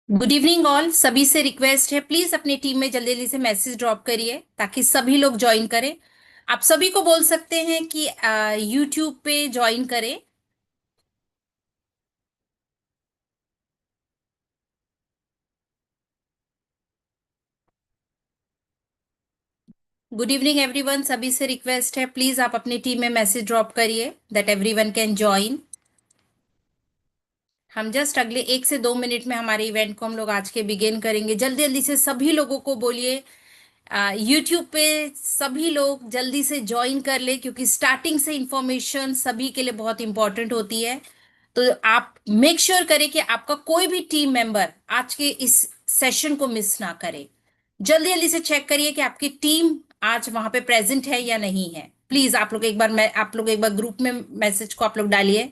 Good evening all. सभी से request है, प्लीज अपनी टीम में जल्दी जल्दी से मैसेज ड्रॉप करिए ताकि सभी लोग ज्वाइन करें। आप सभी को बोल सकते हैं कि यूट्यूब पे ज्वाइन करें। Good evening everyone. सभी से रिक्वेस्ट है, प्लीज आप अपनी टीम में मैसेज ड्रॉप करिए दैट एवरीवन कैन ज्वाइन। हम जस्ट अगले 1 से 2 मिनट में हमारे इवेंट को हम लोग आज के बिगिन करेंगे। जल्दी जल्दी से सभी लोगों को बोलिए यूट्यूब पे सभी लोग जल्दी से ज्वाइन कर ले, क्योंकि स्टार्टिंग से इंफॉर्मेशन सभी के लिए बहुत इंपॉर्टेंट होती है। तो आप मेक श्योर करें कि आपका कोई भी टीम मेंबर आज के इस सेशन को मिस ना करे। जल्दी जल्दी से चेक करिए कि आपकी टीम आज वहां पे प्रेजेंट है या नहीं है। प्लीज आप लोग एक बार ग्रुप में मैसेज को आप लोग डालिए।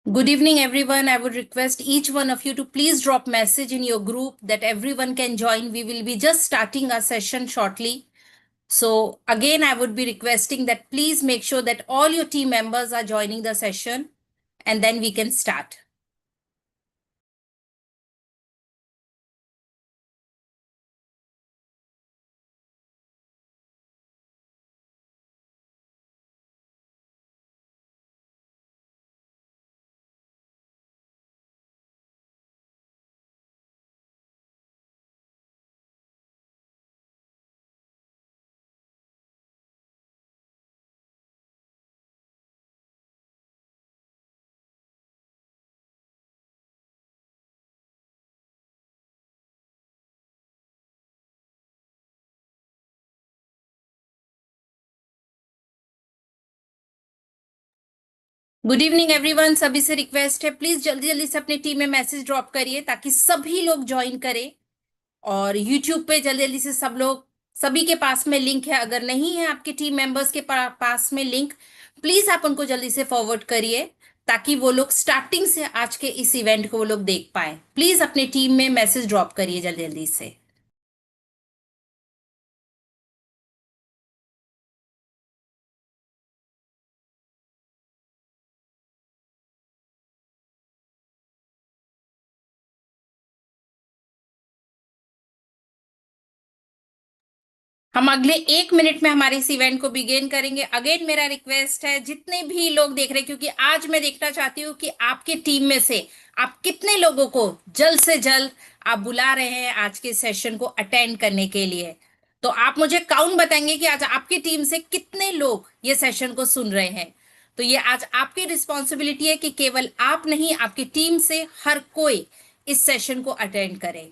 Good evening, everyone. I would request each one of you to please drop message in your group that everyone can join. We will be just starting our session shortly. So again, I would be requesting that please make sure that all your team members are joining the session and then we can start. Good evening everyone. सभी से request है, please जल्दी जल्दी से अपनी team में message drop करिए ताकि सभी लोग ज्वाइन करें। और यूट्यूब पे जल्दी जल्दी से सब लोग, सभी के पास में लिंक है। अगर नहीं है आपके टीम मेंबर्स के पास में लिंक, प्लीज आप उनको जल्दी से फॉरवर्ड करिए ताकि वो लोग स्टार्टिंग से आज के इस इवेंट को वो लोग देख पाए। प्लीज अपनी टीम में मैसेज ड्रॉप करिए जल्दी जल्दी से। हम अगले 1 मिनट में हमारे इस इवेंट को बिगेन करेंगे। अगेन मेरा रिक्वेस्ट है, जितने भी लोग देख रहे हैं, क्योंकि आज मैं देखना चाहती हूँ कि आपके टीम में से आप कितने लोगों को जल्द से जल्द आप बुला रहे हैं आज के सेशन को अटेंड करने के लिए। तो आप मुझे काउंट बताएंगे कि आज आपकी टीम से कितने लोग ये सेशन को सुन रहे हैं। तो ये आज आपकी रिस्पॉन्सिबिलिटी है कि केवल आप नहीं, आपकी टीम से हर कोई इस सेशन को अटेंड करे।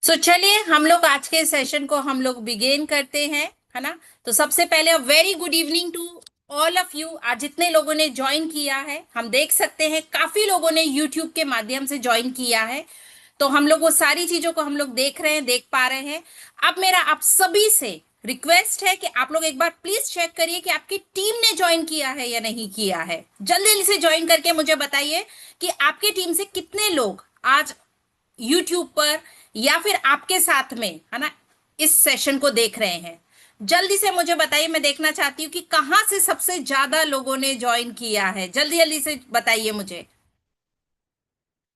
सो चलिए हम लोग आज के सेशन को हम लोग बिगेन करते हैं, है ना। तो सबसे पहले very good evening to all of you. आज जितने लोगों ने ज्वाइन किया है, हम देख सकते हैं काफी लोगों ने यूट्यूब के माध्यम से ज्वाइन किया है। तो हम लोग वो सारी चीजों को हम लोग देख रहे हैं, देख पा रहे हैं। अब मेरा आप सभी से रिक्वेस्ट है कि आप लोग एक बार प्लीज चेक करिए कि आपकी टीम ने ज्वाइन किया है या नहीं किया है। जल्दी जल्दी से ज्वाइन करके मुझे बताइए कि आपकी टीम से कितने लोग आज यूट्यूब पर या फिर आपके साथ में, है ना, इस सेशन को देख रहे हैं। जल्दी से मुझे बताइए, मैं देखना चाहती हूँ कि कहाँ से सबसे ज्यादा लोगों ने ज्वाइन किया है। जल्दी जल्दी से बताइए मुझे।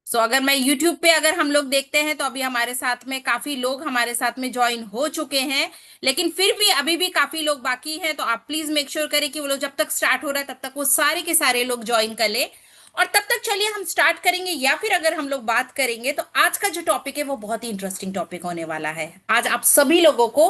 सो अगर मैं यूट्यूब पे अगर हम लोग देखते हैं तो अभी हमारे साथ में काफी लोग हमारे साथ में ज्वाइन हो चुके हैं, लेकिन फिर भी अभी भी काफी लोग बाकी हैं। तो आप प्लीज मेक श्योर करें कि वो लोग जब तक स्टार्ट हो रहा है तब तक वो सारे के सारे लोग ज्वाइन कर ले। और तब तक चलिए हम स्टार्ट करेंगे, या फिर अगर हम लोग बात करेंगे तो आज का जो टॉपिक है वो बहुत ही इंटरेस्टिंग टॉपिक होने वाला है। आज आप सभी लोगों को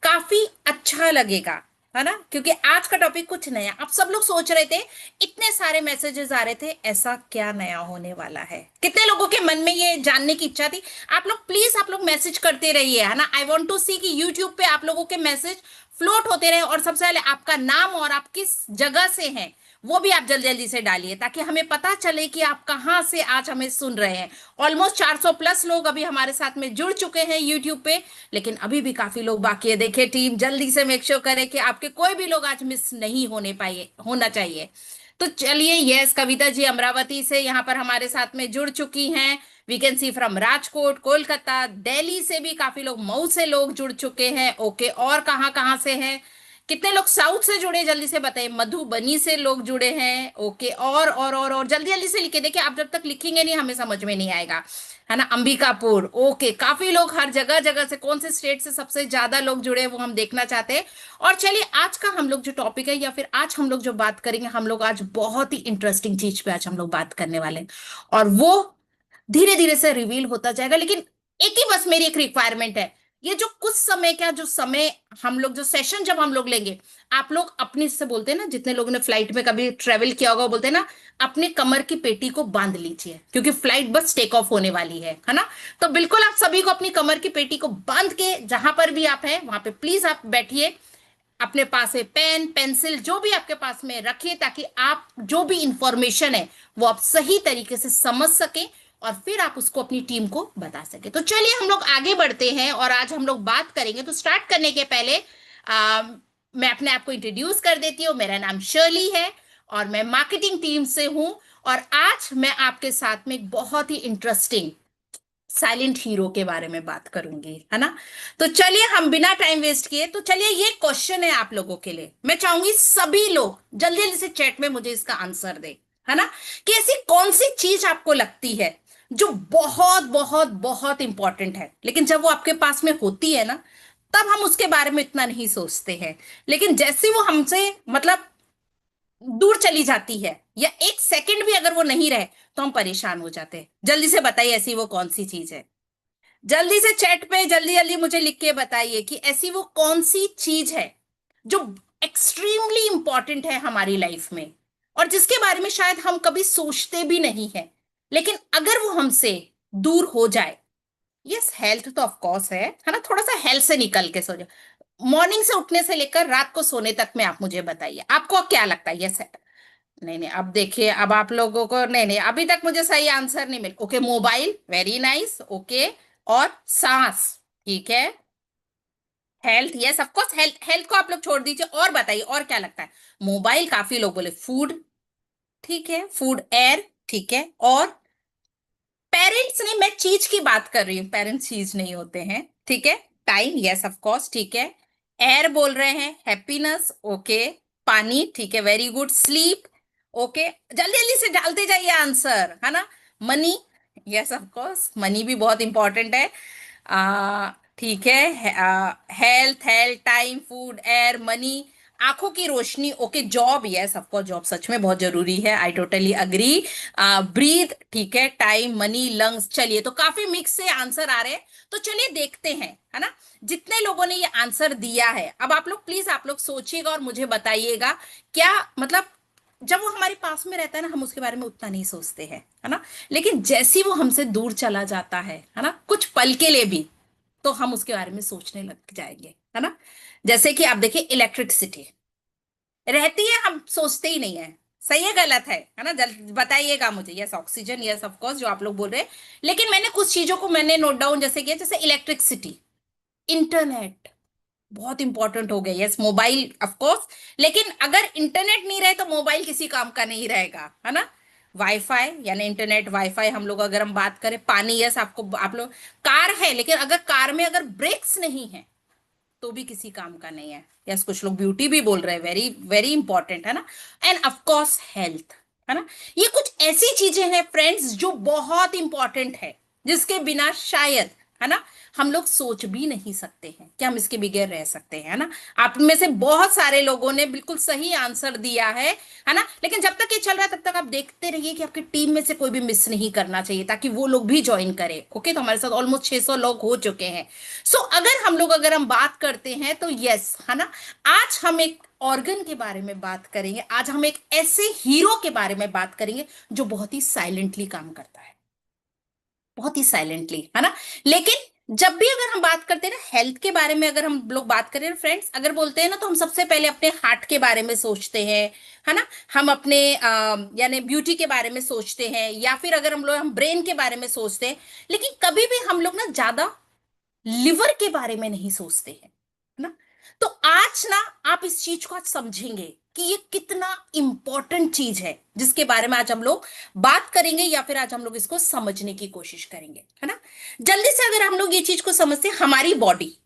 काफी अच्छा लगेगा, है ना, क्योंकि आज का टॉपिक कुछ नया। आप सब लोग सोच रहे थे, इतने सारे मैसेजेस आ रहे थे, ऐसा क्या नया होने वाला है, कितने लोगों के मन में ये जानने की इच्छा थी। आप लोग प्लीज, आप लोग मैसेज करते रहिए, है ना। आई वॉन्ट टू सी कि यूट्यूब पे आप लोगों के मैसेज फ्लोट होते रहे, और सबसे पहले आपका नाम और आप किस जगह से हैं वो भी आप जल्दी जल्दी से डालिए, ताकि हमें पता चले कि आप कहाँ से आज हमें सुन रहे हैं। ऑलमोस्ट 400 प्लस लोग अभी हमारे साथ में जुड़ चुके हैं यूट्यूब पे, लेकिन अभी भी काफी लोग बाकी है। देखिए टीम, जल्दी से मेक श्योर करे कि आपके कोई भी लोग आज मिस नहीं होने पाए, होना चाहिए। तो चलिए, यस, कविता जी अमरावती से यहाँ पर हमारे साथ में जुड़ चुकी हैं। We can see from Rajkot, Kolkata, Delhi से भी काफी लोग, मऊ से लोग जुड़ चुके हैं। ओके, और कहाँ कहाँ से हैं, कितने लोग साउथ से जुड़े, जल्दी से बताइए। मधुबनी से लोग जुड़े हैं। ओके, और जल्दी जल्दी से लिखे। देखिए, आप जब तक लिखेंगे नहीं हमें समझ में नहीं आएगा, है ना। अंबिकापुर, ओके, काफी लोग हर जगह जगह से, कौन से स्टेट से सबसे ज्यादा लोग जुड़े हैं वो हम देखना चाहते हैं। और चलिए, आज का हम लोग जो टॉपिक है, या फिर आज हम लोग जो बात करेंगे, हम लोग आज बहुत ही इंटरेस्टिंग चीज पे आज हम लोग बात करने वाले हैं। और वो धीरे धीरे से रिवील होता जाएगा, लेकिन एक ही बस मेरी एक रिक्वायरमेंट है। ये जो कुछ समय का जो समय हम लोग, जो सेशन जब हम लोग लेंगे, आप लोग अपने से बोलते हैं ना, जितने लोगों ने फ्लाइट में कभी ट्रेवल किया होगा वो बोलते हैं ना, अपने कमर की पेटी को बांध लीजिए, क्योंकि फ्लाइट बस टेक ऑफ होने वाली है ना। तो बिल्कुल आप सभी को अपनी कमर की पेटी को बांध के, जहां पर भी आप हैं वहां पे प्लीज आप बैठिए। अपने पास है पेन पेंसिल, जो भी आपके पास में रखिए, ताकि आप जो भी इंफॉर्मेशन है वो आप सही तरीके से समझ सकें, और फिर आप उसको अपनी टीम को बता सके। तो चलिए हम लोग आगे बढ़ते हैं, और आज हम लोग बात करेंगे। तो स्टार्ट करने के पहले मैं अपने आप को इंट्रोड्यूस कर देती हूँ। मेरा नाम शर्ली है, और मैं मार्केटिंग टीम से हूँ। और आज मैं आपके साथ में एक बहुत ही इंटरेस्टिंग साइलेंट हीरो के बारे में बात करूंगी, है ना। तो चलिए, हम बिना टाइम वेस्ट किए, तो चलिए, ये क्वेश्चन है आप लोगों के लिए। मैं चाहूंगी सभी लोग जल्दी जल्दी से चैट में मुझे इसका आंसर दे, है ना, कि ऐसी कौन सी चीज आपको लगती है जो बहुत बहुत बहुत इंपॉर्टेंट है, लेकिन जब वो आपके पास में होती है ना, तब हम उसके बारे में इतना नहीं सोचते हैं। लेकिन जैसे वो हमसे, मतलब, दूर चली जाती है, या एक सेकंड भी अगर वो नहीं रहे, तो हम परेशान हो जाते हैं। जल्दी से बताइए, ऐसी वो कौन सी चीज है। जल्दी से चैट पे जल्दी जल्दी मुझे लिख के बताइए कि ऐसी वो कौन सी चीज है जो एक्सट्रीमली इंपॉर्टेंट है हमारी लाइफ में, और जिसके बारे में शायद हम कभी सोचते भी नहीं है, लेकिन अगर वो हमसे दूर हो जाए। यस, हेल्थ तो ऑफ कोर्स है ना। थोड़ा सा हेल्थ से निकल के सो जाओ, मॉर्निंग से उठने से लेकर रात को सोने तक में। आप मुझे बताइए, आपको क्या लगता है। यस है, नहीं नहीं, अब देखिए, अब आप लोगों को, नहीं नहीं, अभी तक मुझे सही आंसर नहीं मिल। Okay, mobile, very nice, okay. और सांस, ठीक है। Health, yes of course, health, health को आप लोग छोड़ दीजिए, और बताइए और क्या लगता है। मोबाइल, काफी लोग बोले फूड, ठीक है, फूड, एयर, ठीक है। और पेरेंट्स नहीं, मैं चीज की बात कर रही हूँ, पेरेंट्स चीज नहीं होते हैं, ठीक है। टाइम, यस ऑफ कोर्स, ठीक है। एयर बोल रहे हैं, हैप्पीनेस, ओके। पानी, ठीक है, वेरी गुड। स्लीप, ओके, जल्दी जल्दी से डालते जाइए आंसर, है ना। Money, yes of course, money भी बहुत इंपॉर्टेंट है। ठीक है। Health, health, time, food, air, money, आंखों की रोशनी, okay. Job, yes of course, job सच में बहुत जरूरी है, आई टोटली अग्री। ब्रीथ, ठीक है। Time, money, lungs. चलिए, तो काफी मिक्स से आंसर आ रहे हैं। तो चलिए देखते हैं, है ना, जितने लोगों ने ये आंसर दिया है। अब आप लोग प्लीज, आप लोग सोचिएगा और मुझे बताइएगा, क्या मतलब, जब वो हमारे पास में रहता है ना, हम उसके बारे में उतना नहीं सोचते हैं, है ना। लेकिन जैसे वो हमसे दूर चला जाता है ना, कुछ पल के लिए भी, तो हम उसके बारे में सोचने लग जाएंगे, है ना। जैसे कि आप देखिए, इलेक्ट्रिसिटी रहती है, हम सोचते ही नहीं है। सही है, गलत है ना, जल्द बताइएगा मुझे। Yes, oxygen, yes of course, जो आप लोग बोल रहे हैं। लेकिन मैंने कुछ चीजों को मैंने नोट डाउन जैसे किया, जैसे इलेक्ट्रिसिटी, इंटरनेट बहुत इंपॉर्टेंट हो गया। यस, मोबाइल ऑफ कोर्स, लेकिन अगर इंटरनेट नहीं रहे तो मोबाइल किसी काम का नहीं रहेगा, है ना। वाईफाई, यानी इंटरनेट, वाईफाई, हम लोग अगर हम बात करें, पानी, यस, आपको, आप लोग, कार है, लेकिन अगर कार में अगर ब्रेक्स नहीं है तो भी किसी काम का नहीं है। यस, कुछ लोग ब्यूटी भी बोल रहे हैं, वेरी वेरी इंपॉर्टेंट, है ना। एंड ऑफ कोर्स हेल्थ, है ना। ये कुछ ऐसी चीजें हैं फ्रेंड्स जो बहुत इंपॉर्टेंट है, जिसके बिना शायद है ना, हम लोग सोच भी नहीं सकते हैं कि हम इसके बगैर रह सकते हैं, है ना। आप में से बहुत सारे लोगों ने बिल्कुल सही आंसर दिया है ना। लेकिन जब तक ये चल रहा है तब तक आप देखते रहिए कि आपकी टीम में से कोई भी मिस नहीं करना चाहिए, ताकि वो लोग भी ज्वाइन करें। ओके, तो हमारे साथ ऑलमोस्ट 600 लोग हो चुके हैं। सो अगर हम बात करते हैं तो यस, है ना, आज हम एक ऑर्गन के बारे में बात करेंगे। आज हम एक ऐसे हीरो के बारे में बात करेंगे जो बहुत ही साइलेंटली काम करता है, बहुत ही साइलेंटली, है ना। लेकिन जब भी अगर हम बात करते हैं ना हेल्थ के बारे में, अगर हम लोग बात करें ना फ्रेंड्स, अगर बोलते हैं ना, तो हम सबसे पहले अपने हार्ट के बारे में सोचते हैं, है ना। हम अपने यानी ब्यूटी के बारे में सोचते हैं, या फिर अगर हम ब्रेन के बारे में सोचते हैं। लेकिन कभी भी हम लोग ना ज्यादा लिवर के बारे में नहीं सोचते हैं, है ना। तो आज ना आप इस चीज को आज समझेंगे कि ये कितना इंपॉर्टेंट चीज है, जिसके बारे में आज हम लोग बात करेंगे, या फिर आज हम लोग इसको समझने की कोशिश करेंगे, है ना। जल्दी से अगर हम लोग ये चीज को समझते हैं, हमारी बॉडी,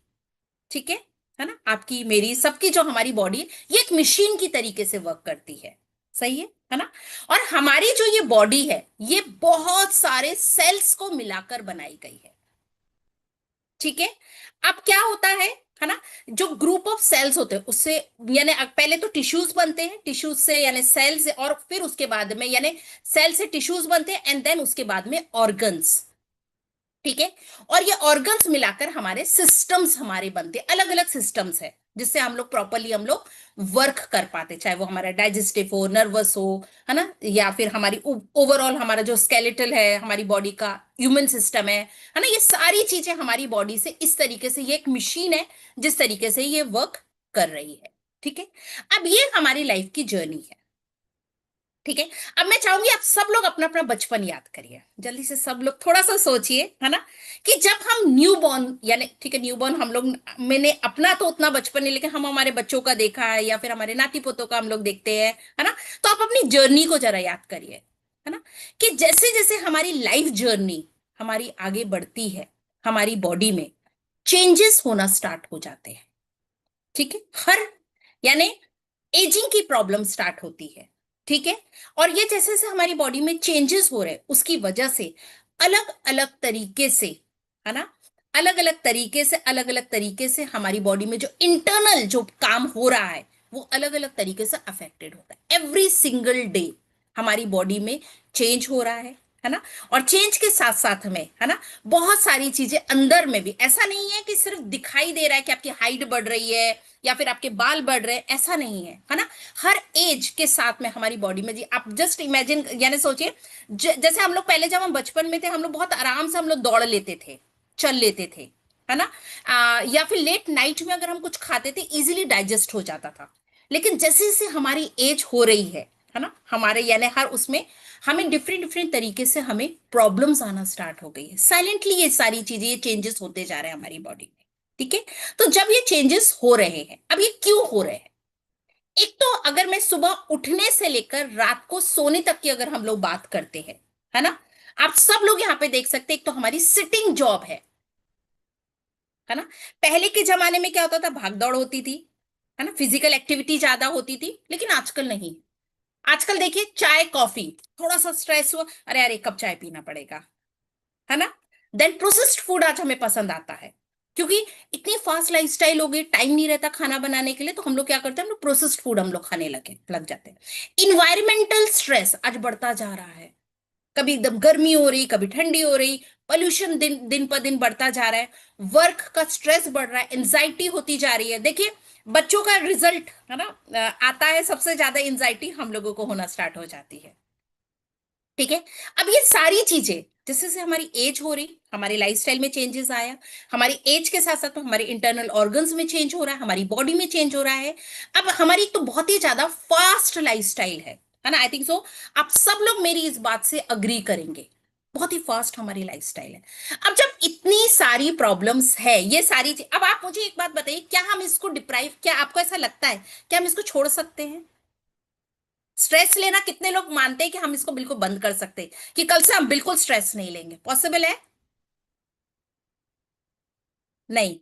ठीक है ना, आपकी मेरी सबकी जो हमारी बॉडी है, ये एक मशीन की तरीके से वर्क करती है, सही है ना। और हमारी जो ये बॉडी है, ये बहुत सारे सेल्स को मिलाकर बनाई गई है, ठीक है। अब क्या होता है ना, जो ग्रुप ऑफ सेल्स होते हैं उससे, यानी पहले तो टिश्यूज बनते हैं, टिश्यूज से यानी सेल्स, और फिर उसके बाद में यानी सेल से टिश्यूज बनते हैं, एंड देन उसके बाद में ऑर्गन्स, ठीक है। और ये ऑर्गन्स मिलाकर हमारे सिस्टम्स हमारे बनते, अलग अलग सिस्टम्स है, जिससे हम लोग प्रॉपरली हम लोग वर्क कर पाते, चाहे वो हमारा डाइजेस्टिव हो, नर्वस हो, है ना, या फिर हमारी ओवरऑल हमारा जो स्केलेटल है हमारी बॉडी का, ह्यूमन सिस्टम है ना, ये सारी चीजें हमारी बॉडी से इस तरीके से, ये एक मशीन है जिस तरीके से ये वर्क कर रही है, ठीक है। अब ये हमारी लाइफ की जर्नी है, ठीक है। अब मैं चाहूंगी आप सब लोग अपना अपना बचपन याद करिए, जल्दी से सब लोग थोड़ा सा सोचिए, है ना, कि जब हम न्यू बॉर्न, यानी ठीक है, न्यू बॉर्न हम लोग, मैंने अपना तो उतना बचपन नहीं, लेकिन हम हमारे बच्चों का देखा है, या फिर हमारे नाती पोतों का हम लोग देखते हैं, है ना। तो आप अपनी जर्नी को जरा याद करिए, है ना, कि जैसे जैसे हमारी लाइफ जर्नी हमारी आगे बढ़ती है, हमारी बॉडी में चेंजेस होना स्टार्ट हो जाते हैं, ठीक है। हर यानी एजिंग की प्रॉब्लम स्टार्ट होती है, ठीक है। और ये जैसे जैसे हमारी बॉडी में चेंजेस हो रहे हैं, उसकी वजह से अलग अलग तरीके से, है ना, अलग अलग तरीके से हमारी बॉडी में जो इंटरनल जो काम हो रहा है, वो अलग अलग तरीके से अफेक्टेड होता है। एवरी सिंगल डे हमारी बॉडी में चेंज हो रहा है ना। और चेंज के साथ साथ में, है ना, बहुत सारी चीजें अंदर में भी, ऐसा नहीं है कि सिर्फ दिखाई दे रहा है कि आपकी हाइट बढ़ रही है या फिर आपके बाल बढ़ रहे हैं, ऐसा नहीं है ना। हर एज के साथ में हमारी बॉडी में, जी आप जस्ट इमेजिन, यानी सोचिए, जैसे हम लोग पहले जब हम बचपन में थे, हम लोग बहुत आराम से हम लोग दौड़ लेते थे, चल लेते थे, है ना। या फिर लेट नाइट में अगर हम कुछ खाते थे, इजीली डाइजेस्ट हो जाता था। लेकिन जैसे जैसे हमारी एज हो रही है ना, हमारे यानी हर उसमें हमें डिफरेंट डिफरेंट तरीके से हमें प्रॉब्लम्स आना स्टार्ट हो गई है। साइलेंटली ये सारी चीजें, ये चेंजेस होते जा रहे हैं हमारी बॉडी में, ठीक है। तो जब ये चेंजेस हो रहे हैं, अब ये क्यों हो रहे हैं? एक तो अगर मैं सुबह उठने से लेकर रात को सोने तक की अगर हम लोग बात करते हैं, है ना, आप सब लोग यहां पे देख सकते हैं, एक तो हमारी सिटिंग जॉब है ना। पहले के जमाने में क्या होता था, भाग दौड़ होती थी, है ना, फिजिकल एक्टिविटी ज्यादा होती थी, लेकिन आजकल नहीं। आजकल देखिए, चाय कॉफी, थोड़ा सा स्ट्रेस हुआ, अरे यार एक कप चाय पीना पड़ेगा, है ना। देन प्रोसेस्ड फूड आज हमें पसंद आता है, क्योंकि इतनी फास्ट लाइफस्टाइल हो गई, टाइम नहीं रहता खाना बनाने के लिए, तो हम लोग क्या करते हैं, हम लोग प्रोसेस्ड फूड हम लोग खाने लग जाते हैं। इन्वायरमेंटल स्ट्रेस आज बढ़ता जा रहा है, कभी एकदम गर्मी हो रही, कभी ठंडी हो रही, पोल्यूशन दिन दिन पर दिन बढ़ता जा रहा है, वर्क का स्ट्रेस बढ़ रहा है, एंजाइटी होती जा रही है। देखिए, बच्चों का रिजल्ट, है ना, आता है, सबसे ज्यादा एंजाइटी हम लोगों को होना स्टार्ट हो जाती है, ठीक है। अब ये सारी चीजें जैसे से हमारी एज हो रही, हमारी लाइफस्टाइल में चेंजेस आया, हमारी एज के साथ साथ हमारे इंटरनल ऑर्गन्स में चेंज हो रहा है, हमारी बॉडी में चेंज हो रहा है। अब हमारी एक तो बहुत ही ज्यादा फास्ट लाइफस्टाइल है ना, आई थिंक सो आप सब लोग मेरी इस बात से अग्री करेंगे, बहुत ही फास्ट हमारी लाइफस्टाइल है। अब जब इतनी सारी प्रॉब्लम्स है, ये सारी अब आप मुझे एक बात बताइए, क्या हम इसको डिप्राइव, क्या आपको ऐसा लगता है क्या हम इसको छोड़ सकते हैं? स्ट्रेस लेना कितने लोग मानते हैं कि हम इसको बिल्कुल बंद कर सकते हैं, कि कल से हम बिल्कुल स्ट्रेस नहीं लेंगे? पॉसिबल है? नहीं,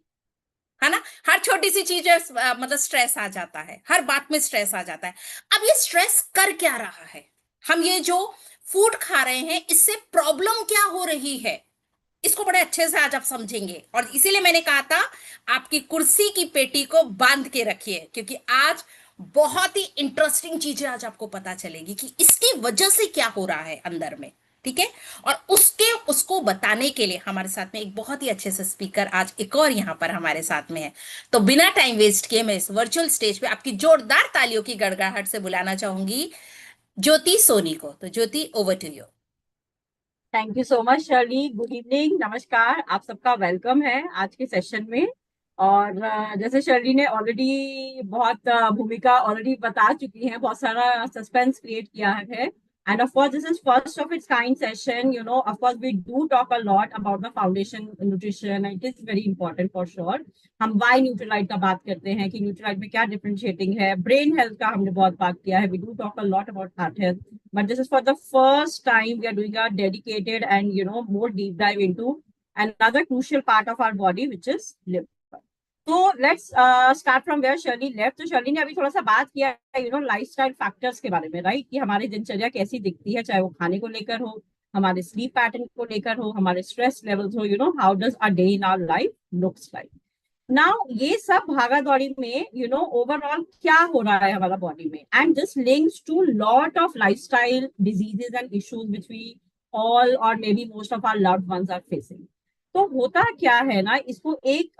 है ना। हर छोटी सी चीज मतलब स्ट्रेस आ जाता है, हर बात में स्ट्रेस आ जाता है। अब ये स्ट्रेस कर क्या रहा है? हम ये जो फूड खा रहे हैं, इससे प्रॉब्लम क्या हो रही है? इसको बड़े अच्छे से आज आप समझेंगे, और इसीलिए मैंने कहा था आपकी कुर्सी की पेटी को बांध के रखिए, क्योंकि आज बहुत ही इंटरेस्टिंग चीजें आज आपको पता चलेगी कि इसकी वजह से क्या हो रहा है अंदर में। ठीक है। और उसको बताने के लिए हमारे साथ में एक बहुत ही अच्छे से स्पीकर आज एक और यहाँ पर हमारे साथ में है। तो बिना टाइम वेस्ट किए मैं इस वर्चुअल स्टेज पे आपकी जोरदार तालियों की गड़गड़ाहट से बुलाना चाहूंगी ज्योति सोनी को। तो Jyoti, over to you. Thank you so much Shirley. Good evening, नमस्कार। आप सबका वेलकम है आज के सेशन में। और जैसे शर्ली ने ऑलरेडी बहुत भूमिका ऑलरेडी बता चुकी है, बहुत सारा सस्पेंस क्रिएट किया है। And of course this is first of its kind session. You know, of course we do talk a lot about the foundation nutrition, it is very important for sure. हम why Nutrilite का बात करते हैं कि Nutrilite में क्या differentiating है। Brain health का हमने बहुत बात किया है, we do talk a lot about heart health. But this is for the first time we are doing a dedicated and more deep dive into another crucial part of our body, which is liver. तो let's start from where Shirley left. तो Shirley ने अभी थोड़ा सा बात किया lifestyle factors के बारे में, राइट? कि हमारी दिनचर्या कैसी दिखती है, चाहे वो खाने को लेकर हो, हमारे स्लीप पैटर्न को लेकर हो, हमारे स्ट्रेस लेवल्स हो, how does a day in our life looks like. Now ये सब भागा दौड़ी में ओवरऑल क्या हो रहा है हमारा बॉडी में, and this links to lot of lifestyle diseases and issues which we all और may be most of our loved ones are facing. तो होता क्या है ना, इसको एक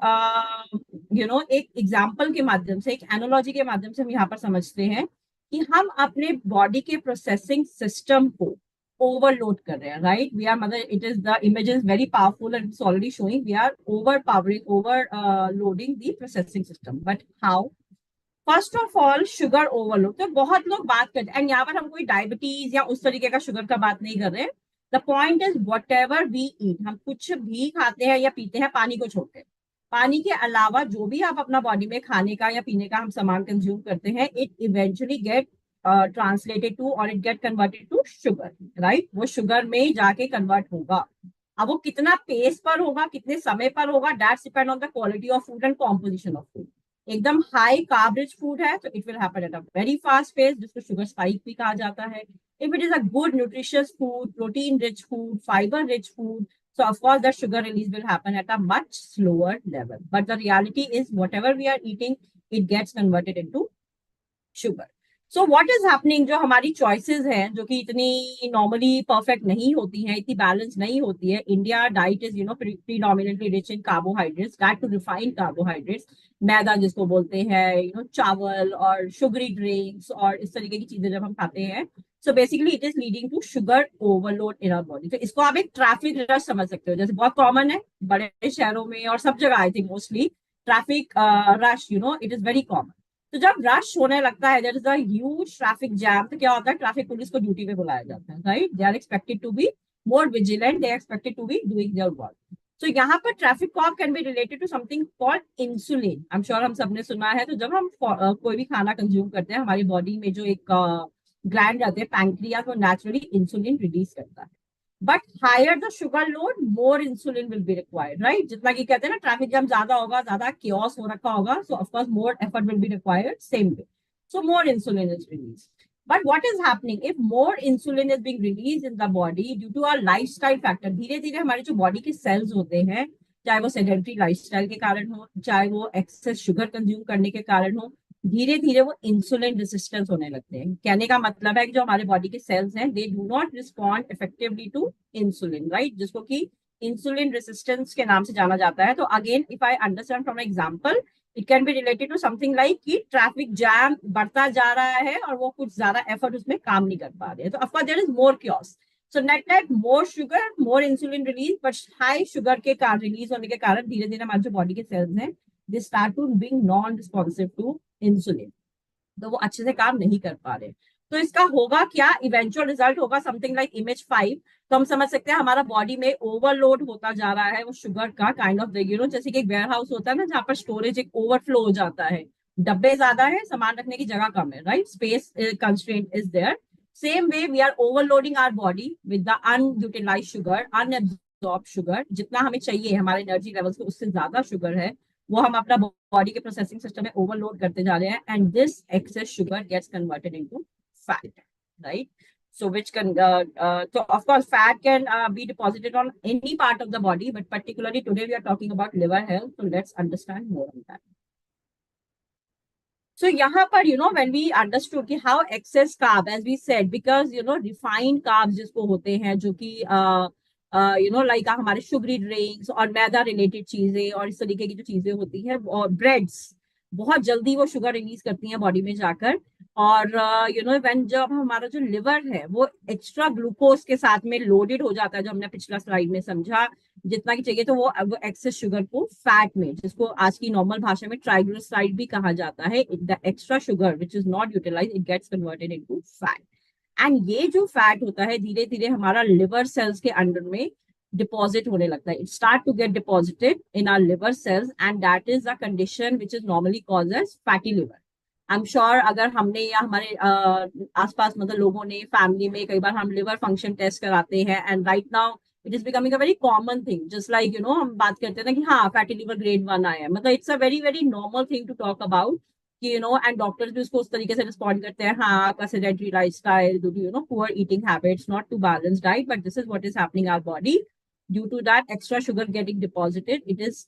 एक एग्जाम्पल के माध्यम से, एक एनोलॉजी के माध्यम से हम यहाँ पर समझते हैं कि हम अपने बॉडी के प्रोसेसिंग सिस्टम को overload कर रहे हैं, राइट? वी आर मतलब it is the image is very powerful and it's already showing we are overpowering overloading the processing system. But how? First of all sugar overload. तो बहुत लोग बात करते हैं, एंड यहाँ पर हम कोई डायबिटीज या उस तरीके का शुगर का बात नहीं कर रहे हैं। The point is whatever we eat, हम कुछ भी खाते हैं या पीते हैं पानी को छोड़ के, पानी के अलावा जो भी आप अपना बॉडी में खाने का या पीने का हम सामान कंज्यूम करते हैं, it eventually get translated to और it get converted to sugar, right? वो शुगर में जाके कन्वर्ट होगा। अब वो कितना पेस पर होगा, कितने समय पर होगा, that's depend on the quality of food and composition of food. एकदम हाई कार्ब रिच फूड है तो it will happen at a very fast pace, जिसको शुगर स्पाइक भी कहा जाता है। If it is a good nutritious food, protein rich food, fibre rich food, so of course the sugar release will happen at a much slower level, but the reality is whatever we are eating, it gets converted into sugar. So what is happening, जो हमारी choices हैं जो कि इतनी normally perfect नहीं होती हैं, इतनी बैलेंस नहीं होती है। India diet is predominantly rich in carbohydrates, that too refined carbohydrates, maida जिसको बोलते हैं, चावल और शुगरी ड्रिंक्स और इस तरीके की चीजें जब हम खाते हैं, so basically it is leading to sugar overload in our body. तो इसको आप एक ट्रैफिक रश समझ सकते हो, जैसे बहुत कॉमन है बड़े शहरों में और सब जगह, I think mostly traffic rush, it is very common. तो जब रश होने लगता है, there is a huge traffic jam, तो क्या होता है, ट्रैफिक पुलिस को ड्यूटी पे बुलाया जाता है, right? They are expected to be more vigilant, they are expected to be doing their work. तो यहाँ पर traffic cop can be related to something called insulin. I am sure हम सबने सुना है। तो जब हम कोई भी खाना कंज्यूम करते हैं, हमारी बॉडी में जो एक ग्लैंड रहते हैं पैंक्रियास, वो नेचुरली इंसुलिन रिलीज करता है। But higher the sugar load, more insulin will be required, right? जितना कि कहते हैं ना, ट्रैफिक जैम ज्यादा होगा, ज्यादा chaos हो रखा होगा, सो of course more effort will be required, same way, so more insulin is released. But what is happening if more insulin is being released in the body due to our lifestyle factor? धीरे धीरे हमारे जो body के sales होते हैं, चाहे वो sedentary lifestyle के कारण हो, चाहे वो एक्सेस शुगर कंज्यूम करने के कारण हो, धीरे धीरे वो इंसुलिन रेसिस्टेंस होने लगते हैं। कहने का मतलब है कि जो हमारे बॉडी के सेल्स हैं, they do not respond effectively to insulin, right? जिसको कि इंसुलिन रेसिस्टेंस के नाम से जाना जाता है। तो again if I understand from example, it can be related to something like कि ट्रैफिक जैम बढ़ता जा रहा है और वो कुछ ज्यादा एफर्ट उसमें काम नहीं कर पा रहे हैं, तो of course there is more chaos. So net net more sugar, more insulin release, but high sugar के कारण रिलीज होने के कारण धीरे धीरे हमारे जो बॉडी के सेल्स हैं, they start to being non responsive to insulin, तो वो अच्छे से काम नहीं कर पा रहे। तो इसका होगा क्या, इवेंचुअल रिजल्ट होगा समथिंग लाइक इमेज 5। तो हम समझ सकते हैं हमारा बॉडी में ओवरलोड होता जा रहा है वो शुगर का, काइंड ऑफ जैसे कि एक वेयर हाउस होता है ना, जहाँ पर स्टोरेज एक ओवरफ्लो हो जाता है, डब्बे ज्यादा है, सामान रखने की जगह कम है, right? Space constraint is there. Same way we are overloading our body with the unutilised sugar, unabsorb sugar. जितना हमें चाहिए हमारे एनर्जी लेवल्स को, उससे ज्यादा शुगर है, वो हम अपना बॉडी के प्रोसेसिंग सिस्टम में ओवरलोड करते जा रहे हैं, and this excess sugar gets converted into fat, right? So which can so of course fat can be deposited on any part of the body, but particularly today we are talking about liver health. So let's understand more on that. So यहाँ पर when we understood कि how excess carb, as we said, because refined carbs जिसको होते हैं, जो कि like हमारे sugary drinks और मैदा रिलेटेड चीजें और इस तरीके की जो चीजें होती हैं, और ब्रेड्स बहुत जल्दी वो शुगर रिलीज करती हैं बॉडी में जाकर। और व्हेन जब हमारा जो लिवर है वो एक्स्ट्रा ग्लूकोज के साथ में लोडेड हो जाता है, जो हमने पिछला स्लाइड में समझा जितना की चाहिए, तो वो एक्सेस शुगर को फैट में, जिसको आज की नॉर्मल भाषा में ट्राइग्लिसराइड भी कहा जाता है, the extra sugar which is not utilize, it gets converted into fat. And ये जो फैट होता है धीरे धीरे हमारा लिवर सेल्स के अंदर में डिपॉजिट होने लगता है। It start to get deposited in our liver cells and that is the condition which is normally called as fatty liver. I am sure अगर हमने या हमारे आसपास मतलब लोगों ने फैमिली में कई बार हम लिवर फंक्शन टेस्ट कराते हैं, and right now it is becoming a very common thing, just like हम बात करते हैं ना कि हाँ फैटी लिवर ग्रेड 1 आया है, मतलब it's a very very normal thing to talk about कि एंड डॉक्टर्स भी उसको उस तरीके से रिस्पॉन्ड करते हैं, हाँ आपका sedentary lifestyle due to poor eating habits, not to balance diet, but this is what is happening our body due to that extra sugar getting deposited, it is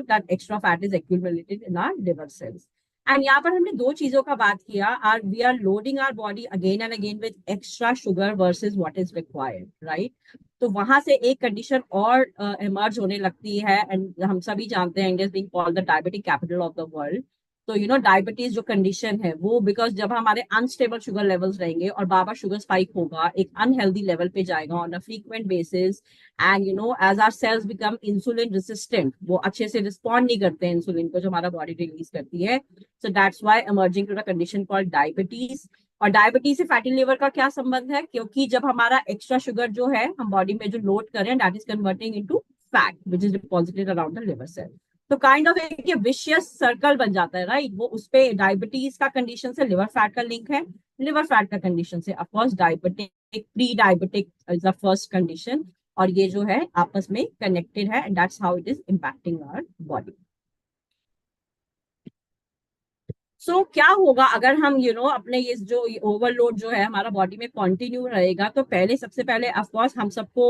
that extra fat is accumulated in our liver cells. And यहाँ पर हमने दो चीजों का बात किया, are we are loading our body again and again with extra sugar versus what is required, right. तो वहां से एक कंडीशन और इमर्ज होने लगती है, एंड हम सभी जानते हैं India is being called the diabetic capital of the world. तो डायबिटीज जो कंडीशन है वो बिकॉज जब हमारे अनस्टेबल शुगर लेवल्स रहेंगे और बाबा शुगर स्पाइक होगा, एक अनहेल्दी लेवल पे जाएगा on a frequent basis, and as our cells become insulin resistant, वो अच्छे से रिस्पॉन्ड नहीं करते हैं इंसुलिन को जो हमारा बॉडी रिलीज करती है। So that's why emerging to the condition called diabetes. और डायबिटीज से फैटी लिवर का क्या संबंध है, क्योंकि जब हमारा एक्स्ट्रा शुगर जो है हम बॉडी में जो लोड करें that is converting into fat which is deposited around the liver cell. तो काइंड ऑफ एक विशियस सर्कल बन जाता है, राइट। वो उस पे डायबिटीज का कंडीशन से लिवर फैट का लिंक है, लिवर फैट का कंडीशन से of course diabetic, pre diabetic is the first condition, और ये जो है आपस में कनेक्टेड है, and that's how it is impacting our body. So क्या होगा अगर हम अपने ये जो ओवरलोड जो है हमारा बॉडी में कंटिन्यू रहेगा, तो पहले सबसे पहले ऑफ कोर्स हम सबको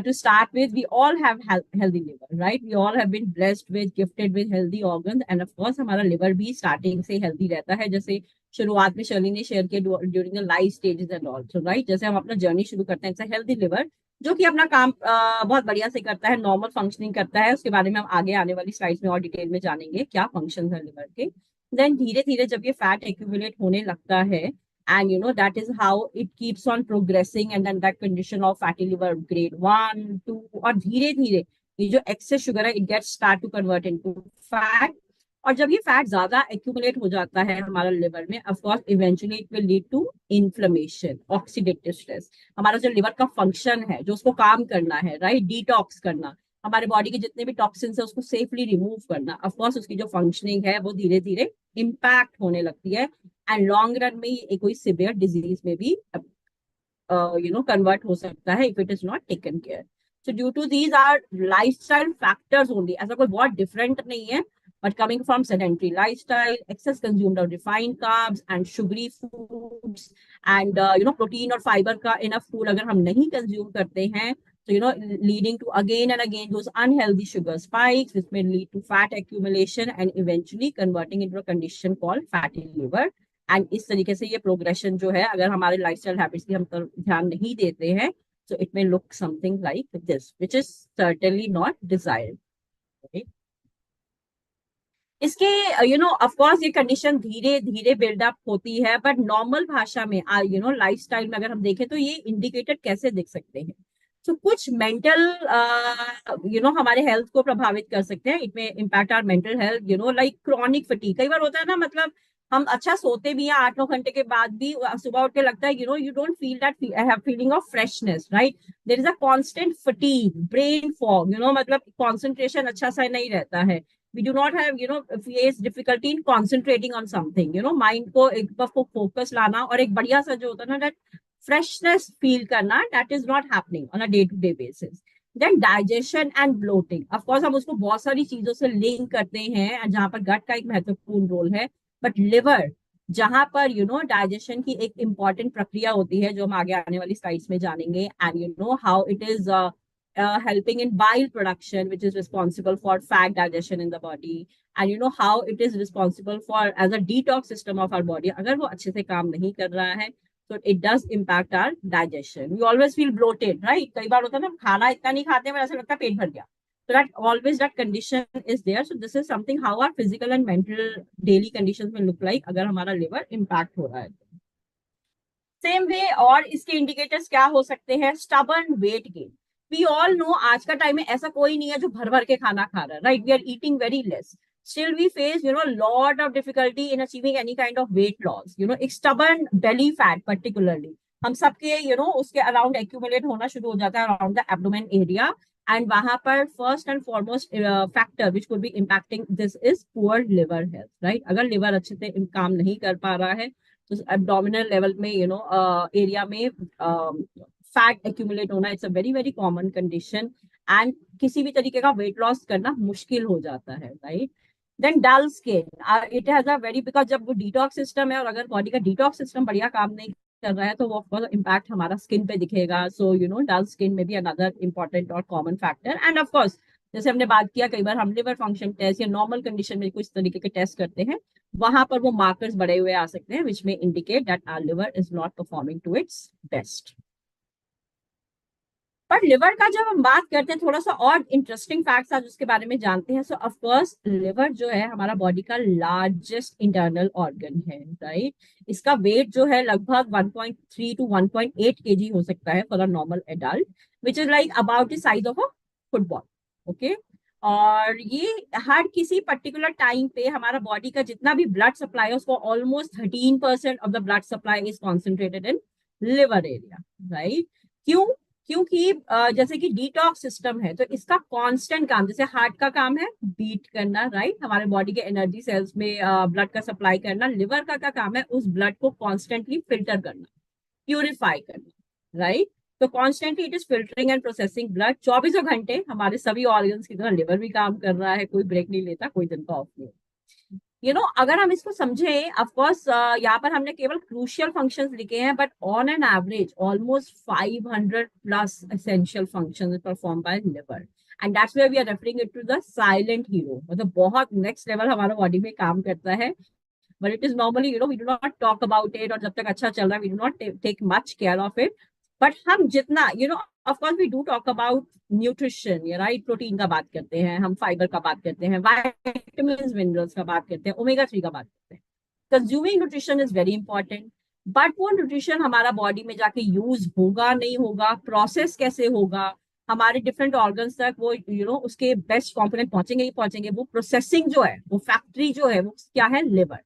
to start with we all have healthy liver, right. We all have been blessed with gifted with healthy organ, and of course हमारा लिवर भी स्टार्टिंग से हेल्दी रहता है, जैसे शुरुआत में शर्ली ने शेयर किया during the life stages and also, right. जैसे हम अपना जर्नी शुरू करते हैं, इट्स अ हेल्दी लिवर जो कि अपना काम बहुत बढ़िया से करता है, नॉर्मल फंक्शनिंग करता है। उसके बारे में हम आगे आने वाली स्लाइड्स में और डिटेल में जानेंगे क्या फंक्शन है लिवर के। देन धीरे धीरे जब ये फैट एक्यूमुलेट होने लगता है, and that is how it keeps on progressing, and then that condition of fatty liver grade 1 2, और धीरे धीरे ये जो एक्सेस शुगर है it gets start to convert into fat. और जब ये फैट ज्यादा एक्यूमुलेट हो जाता है हमारा लिवर में, of course eventually it will lead to inflammation, oxidative stress. हमारा जो लिवर का फंक्शन है, जो उसको काम करना है, राइट, डिटॉक्स करना, हमारे बॉडी के जितने भी टॉक्सिन्स है उसको सेफली रिमूव करना, ऑफ कोर्स उसकी जो फंक्शनिंग है वो धीरे धीरे इम्पैक्ट होने लगती है, एंड लॉन्ग रन में ये कोई सिवियर डिजीज में भी कन्वर्ट हो सकता है if it is not taken care. So due to these are lifestyle factors only, ऐसा कोई बहुत डिफरेंट नहीं है, but coming from sedentary lifestyle, excess consumed of refined carbs and sugary foods, and protein और fiber का enough food अगर हम नहीं consume करते हैं, so leading to again and again those unhealthy sugar spikes, which may lead to fat accumulation and eventually converting into a condition called fatty liver. And इस तरीके से ये progression जो है अगर हमारे lifestyle habits की हम ध्यान नहीं देते हैं, so it may look something like this, which is certainly not desired. Okay? इसके ऑफ कोर्स ये कंडीशन धीरे धीरे बिल्डअप होती है, बट नॉर्मल भाषा में लाइफस्टाइल में अगर हम देखें तो ये इंडिकेटेड कैसे दिख सकते हैं। तो कुछ मेंटल हमारे हेल्थ को प्रभावित कर सकते हैं, it may impact our mental health, like chronic fatigue. कई बार होता है ना, मतलब हम अच्छा सोते भी हैं 8-9 घंटे के बाद भी सुबह उठ के लगता है you don't feel that have feeling of freshness, right. There is a constant fatigue, brain fog, मतलब कंसंट्रेशन अच्छा सा नहीं रहता है। We do not have face difficulty in concentrating on something, mind को एक बार फोकस लाना और एक बढ़िया सा जो होता है ना that freshness feel करना, that is not happening on a day to day basis. Then digestion and bloating, of course हम उसको बहुत सारी चीजों से लिंक करते हैं जहां पर गट का एक महत्वपूर्ण रोल है, बट लिवर जहां पर डाइजेशन की एक इंपॉर्टेंट प्रक्रिया होती है जो हम आगे आने वाली स्लाइड्स में जानेंगे, and how it is helping in bile production, which is responsible for fat digestion in the body, and how it is responsible for as a detox system of our body. अगर वो अच्छे से काम नहीं कर रहा है तो it does impact our digestion. We always feel bloated, right? कई बार होता है ना, खाना इतना नहीं खाते हैं, ऐसा लगता है पेट भर गया. So that always that condition is there. So this is something how our physical and mental daily conditions will look like अगर हमारा liver impact हो रहा है. सेम वे और इसके इंडिकेटर्स क्या हो सकते हैं? Stubborn weight gain. We all know आज का टाइम में ऐसा कोई नहीं है जो भर भर के खाना खा रहा है, right? We are eating very less. Still we face lot of difficulty in achieving any kind of weight loss. एक stubborn belly fat particularly हम सबके उसके अराउंड एक्यूमुलेट होना शुरू हो जाता है around the abdomen area. And वहां पर first and foremost factor which could be impacting this is poor liver health, right? अगर लिवर अच्छे से काम नहीं कर पा रहा है तो एब्डोमिनल लेवल में एरिया में फैट एक्यूमुलेट होना it's a very very common condition, and किसी भी तरीके का वेट लॉस करना मुश्किल हो जाता है, right? Then dull skin. It has a very, because जब वो डिटॉक्स सिस्टम है और अगर बॉडी का डिटॉक्स सिस्टम बढ़िया काम नहीं कर रहा है तो वो इम्पैक्ट हमारा स्किन पे दिखेगा. सो डल स्किन में भी अनदर इंपॉर्टेंट और common factor. And of course जैसे हमने बात किया कई बार हम लिवर फंक्शन टेस्ट या नॉर्मल कंडीशन में कुछ तरीके के टेस्ट करते हैं, वहां पर वो मार्कर्स बढ़े हुए आ सकते हैं which may indicate that our liver is not performing to its best. पर लिवर का जब हम बात करते हैं थोड़ा सा और इंटरेस्टिंग फैक्ट्स आज उसके बारे में जानते हैं. सो ऑफ कोर्स लिवर जो है हमारा बॉडी का लार्जेस्ट इंटरनल ऑर्गन है, राइट? इसका वेट जो है लगभग 1.3 to 1.8 kg हो सकता है for a normal adult, which is like about the size of a football. Okay. और ये हर किसी पर्टिकुलर टाइम पे हमारा बॉडी का जितना भी ब्लड सप्लाई है उसको almost 13% of the blood supply is concentrated in liver area, right? क्यों? क्योंकि जैसे कि डिटॉक्स सिस्टम है तो इसका कांस्टेंट काम, जैसे हार्ट का काम है बीट करना, राइट? हमारे बॉडी के एनर्जी सेल्स में ब्लड का सप्लाई करना. लिवर का क्या काम है? उस ब्लड को कॉन्स्टेंटली फिल्टर करना, प्यूरिफाई करना, राइट? तो constantly it is filtering and processing blood. 24 घंटे हमारे सभी ऑर्गन्स की तरह लिवर भी काम कर रहा है, कोई ब्रेक नहीं लेता, कोई दिन का ऑफ नहीं. अगर हम इसको समझें, ऑफ कोर्स यहाँ पर हमने केवल क्रूशियल फंक्शंस लिखे हैं, but on an average almost 500 plus essential functions perform by liver, and that's why we are referring it to the silent hero. मतलब बहुत नेक्स्ट लेवल हमारा बॉडी में काम करता है, but it is normally we do not talk about it, और जब तक अच्छा चल रहा है we do not take much care of it. But हम जितना of course we do talk about nutrition, right? Protein का बात करते हैं हम, फाइबर का बात करते हैं, विटामिन मिनरल्स का बात करते हैं, ओमेगा 3 का बात करते हैं. Consuming nutrition is very important, but वो न्यूट्रिशन हमारा बॉडी में जाके यूज होगा नहीं होगा, प्रोसेस कैसे होगा, हमारे डिफरेंट ऑर्गन्स तक वो उसके बेस्ट कॉम्पोनेंट पहुंचेंगे ही पहुंचेंगे, वो प्रोसेसिंग जो है, वो फैक्ट्री जो है, वो क्या है? Liver.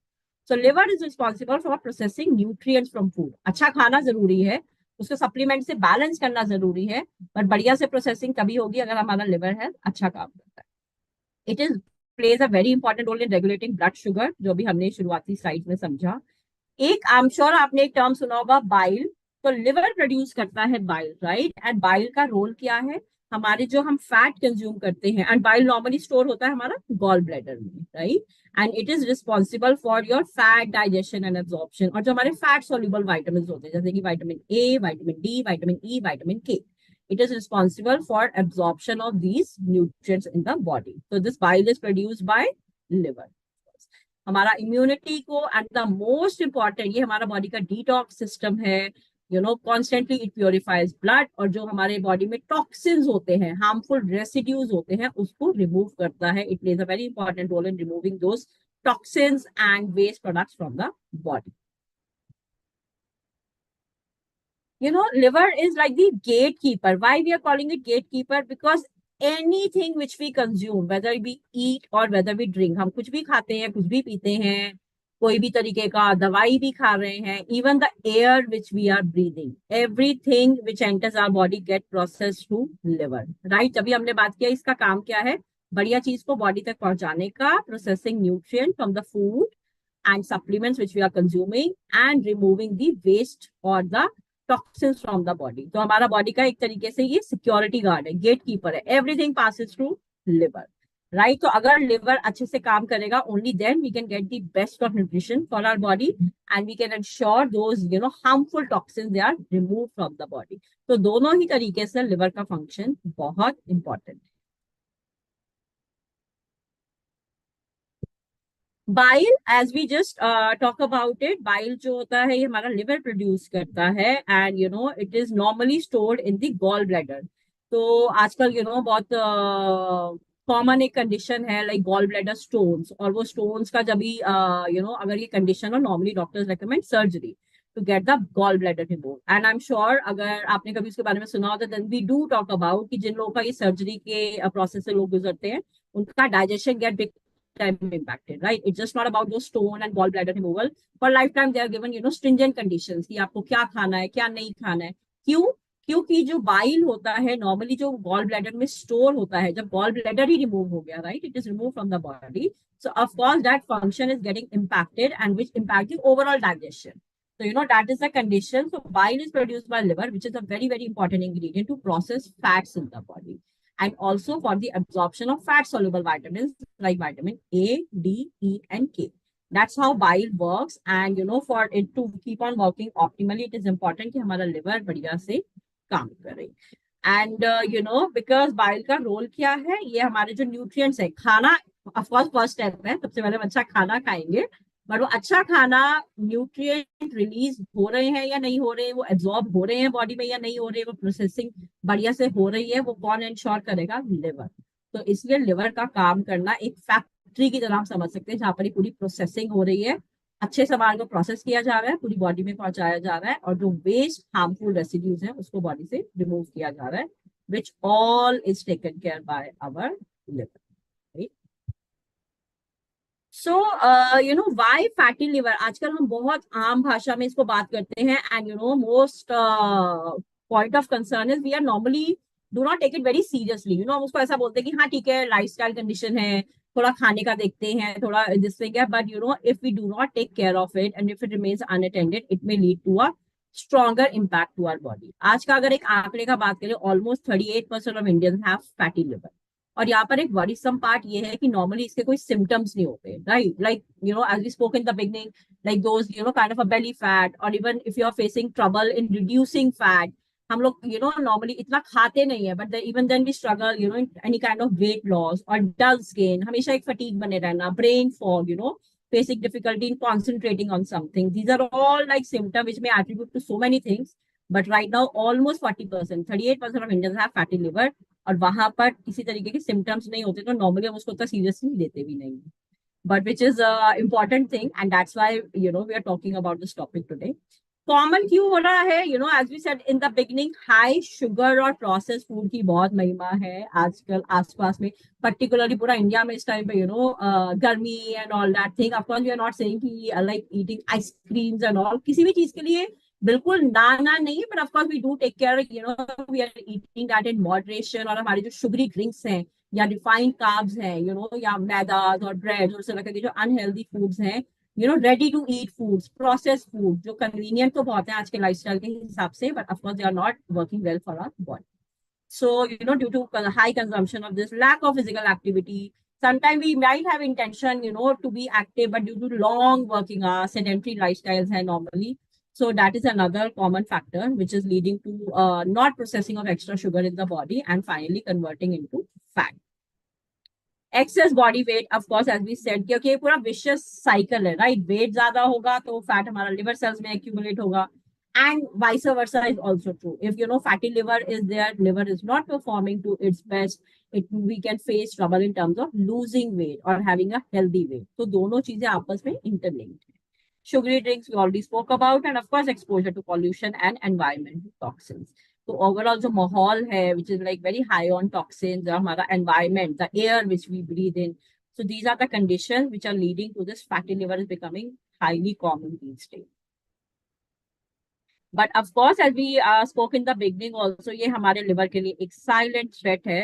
So liver is responsible for processing nutrients from food. अच्छा खाना जरूरी है, उसको सप्लीमेंट से बैलेंस करना जरूरी है, बट बढ़िया से प्रोसेसिंग तभी होगी अगर हमारा लिवर है अच्छा काम करता है. It is plays a very important role in regulating blood sugar, जो भी हमने शुरुआती स्लाइड में समझा. एक आई एम श्योर आपने एक टर्म सुना होगा, बाइल. तो लिवर प्रोड्यूस करता है बाइल, राइट? एंड बाइल का रोल क्या है? हमारे जो हम फैट कंज्यूम करते हैं, एंड बाइल नॉर्मली स्टोर होता है हमारा गॉल ब्लैडर में, right? And it is responsible for your fat digestion and absorption. और जो हमारे फैट सोल्यूबल वाइटामिन होते हैं जैसे कि vitamin A, vitamin D, vitamin E, vitamin के, it is responsible for absorption of these nutrients in the body. So this bile is produced by liver. हमारा immunity को, एंड द मोस्ट इंपॉर्टेंट ये हमारा body का detox system है. Constantly it purifies blood, और जो हमारे बॉडी में टॉक्सिन्स होते हैं, हार्मफुल रेसिड्यूज होते हैं, उसको रिमूव करता है. It plays a very important role in removing those toxins and waste products from the body. Liver is like the gatekeeper. Why we are calling it gatekeeper? Because anything which we consume, whether we eat or whether we drink, हम कुछ भी खाते हैं, कुछ भी पीते हैं, कोई भी तरीके का दवाई भी खा रहे हैं, even the air which we are breathing, everything which enters our body get processed through liver, right? जब भी हमने बात किया इसका काम क्या है? बढ़िया चीज को बॉडी तक पहुंचाने का, processing nutrient from the food and supplements which we are consuming, and removing the waste or the toxins from the body. तो हमारा बॉडी का एक तरीके से ये सिक्योरिटी गार्ड है, गेट कीपर है. Everything passes through liver. Right. तो अगर लिवर अच्छे से काम करेगा, only then we can get the best of nutrition for our body, and we can ensure those harmful toxins they are remove from the body. तो दोनों ही तरीके से लिवर का फंक्शन बहुत इंपॉर्टेंट है। Bile, as we just talk about it, bile जो होता है ये हमारा लिवर प्रोड्यूस करता है, and it is normally stored in the gall bladder. तो आजकल बहुत कॉमन एक कंडीशन है लाइक गॉल ब्लैडर स्टोन्स, और वो स्टोन्स का जब भी अगर ये कंडीशन हो, normally doctors recommend surgery to get the gall bladder remove. And I am sure अगर आपने कभी उसके बारे में सुना होता, then we do talk about कि जिन लोगों का ये सर्जरी के प्रोसेस से लोग गुजरते हैं, उनका digestion get time impacted, right? It's just not about those stone and gallbladder removal. For lifetime, they are given, stringent conditions कि आपको क्या खाना है, क्या नहीं खाना है। क्यों? क्योंकि जो बाइल होता है नॉर्मली जो गॉल ब्लैडर में स्टोर होता है, जब गॉल ब्लैडर ही रिमूव हो गया, right, it is remove from the body, so of course that function is getting impacted and which impact the overall digestion. So that is the condition. So bile is produced by liver, which is a very very important ingredient to process fats in the body, and also for the absorption of fat soluble vitamins like vitamin A, D, E, and K. That's how bile works. And for it to keep on working optimally, it is important कि हमारा liver बढ़िया से काम करे। And because bile का role क्या है, ये हमारे जो न्यूट्रिएंट्स है, खाना ऑफकोर्स फर्स्ट स्टेप है, सबसे पहले हम अच्छा खाना खाएंगे, पर वो अच्छा खाना, न्यूट्रिएंट रिलीज हो रहे हैं या नहीं हो रहे हैं, वो एब्जॉर्ब हो रहे हैं बॉडी में या नहीं हो रहे हैं, वो प्रोसेसिंग बढ़िया से हो रही है, वो कौन इंश्योर करेगा? लिवर। तो इसलिए लिवर का काम करना एक फैक्ट्री की तरह हम समझ सकते हैं, जहां पर पूरी प्रोसेसिंग हो रही है, अच्छे सामान को प्रोसेस किया जा रहा है, पूरी बॉडी में पहुंचाया जा रहा है, और जो वेस्ट हार्मफुल रेसिड्यूज है उसको बॉडी से रिमूव किया जा रहा है, which all is taken care by our liver. So why fatty liver, आजकल हम बहुत आम भाषा में इसको बात करते हैं, and most point of concern is we are normally do not take it very seriously. हम उसको ऐसा बोलते हैं कि हाँ ठीक है, लाइफस्टाइल कंडीशन है, थोड़ा खाने का देखते हैं, थोड़ा दिस थिंग है, but if we do not take care of it and if it remains unattended, it may lead to a stronger impact to our body. आज का अगर एक आंकड़े का बात करें, almost 38% of Indians have fatty liver. और यहाँ पर एक वरीसम पार्ट ये है कि नॉर्मली इसके कोई सिम्टम्स नहीं होते, right, like as we spoke in the beginning, like those kind of a belly fat, और even if you are facing trouble in reducing fat, हम लोग नॉर्मली इतना खाते नहीं है, but even then we struggle in any kind of weight loss और dull skin, हमेशा एक फटीग बने रहना, brain fog, facing difficulty in concentrating on something. These are all like symptoms which may attribute to so many things. But right now, almost 40%, 38% of Indians have fatty liver. और वहां पर किसी तरीके के सिम्टम्स नहीं होते, तो नॉर्मली हम उसको उतना सीरियसली लेते भी नहीं, but which is important thing, and that's why we are talking about this topic today. Common क्यों हो रहा है? As we said in the beginning, high sugar और प्रोसेस फूड की बहुत महिमा है आजकल आसपास में, पर्टिकुलरली पूरा इंडिया में इस टाइम पे, गर्मी and all that thing. Of course we are not saying कि like eating ice creams and all, किसी भी चीज के लिए बिल्कुल ना ना नहीं, but of course we do take care, we are eating that in moderation. और हमारे जो शुगरी ड्रिंक्स हैं या रिफाइंड कार्ब्स हैं, या मैदाज और ब्रेड और तरह के जो अनहेल्दी फूड्स हैं, ready to eat foods, process food, जो कन्वीनियंट तो बहुत है आज के लाइफस्टाइल के हिसाब से, but of course they are not working well for our body. So, due to high consumption of this, lack of physical activity, sometimes we might have intention, to be active, but due to long working hours, sedentary lifestyles and normally. So that is another common factor which is leading to not processing of extra sugar in the body and finally converting into fat. Excess body weight, of course, as we said, क्योंकि ये पूरा vicious cycle है, right? Weight ज्यादा होगा तो fat हमारा liver cells में accumulate होगा, and vice versa is also true. If fatty liver is there, liver is not performing to its best, we can face trouble in terms of losing weight or having a healthy weight. तो दोनों चीजें आपस में interlinked है। Sugary drinks we already spoke about, and of course exposure to pollution and environmental toxins. तो overall जो माहौल है which is like very high on toxins, और हमारा environment, the air which we breathe in, so these are the conditions which are leading to this fatty liver is becoming highly common these days. But of course as we spoke in the beginning also, ये हमारे liver के लिए एक silent threat है।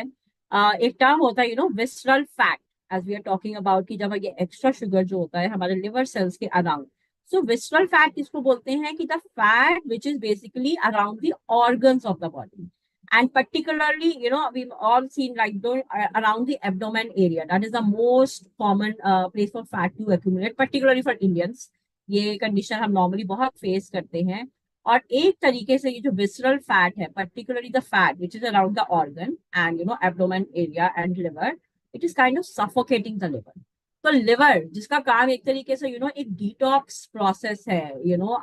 एक term होता है visceral fat, as we are talking about कि जब ये एक्स्ट्रा शुगर जो होता है हमारे लिवर सेल्स के अराउंड, सो विसरल फैट किसको बोलते हैं? कि the fat which is basically around the organs of the body, And particularly, we've all seen like around the abdomen area, that is the most common place for fat to accumulate, particularly for Indians. ये condition हम normally बहुत face करते हैं। और एक तरीके से ये जो विसरल फैट है, particularly the fat which is around the organ and abdomen area and liver, it is kind of suffocating the liver. तो लिवर जिसका काम एक तरीके से एक डिटॉक्स प्रोसेस है,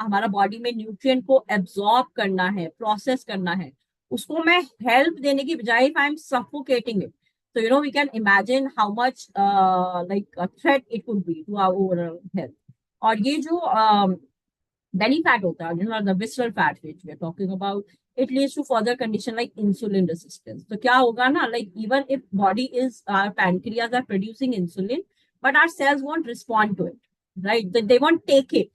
हमारा बॉडी में न्यूट्रिएंट को एब्जॉर्ब करना है, प्रोसेस करना है, उसको मैं हेल्प देने की बजाय if I am suffocating it, तो we can imagine how much like threat it could be to our overall health. और ये जो belly fat होता है, the visceral fat which we are talking about, it leads to further condition like insulin resistance. तो क्या होगा ना, like even if body is, our pancreas are producing insulin, but our cells won't respond to it, right? They won't take it.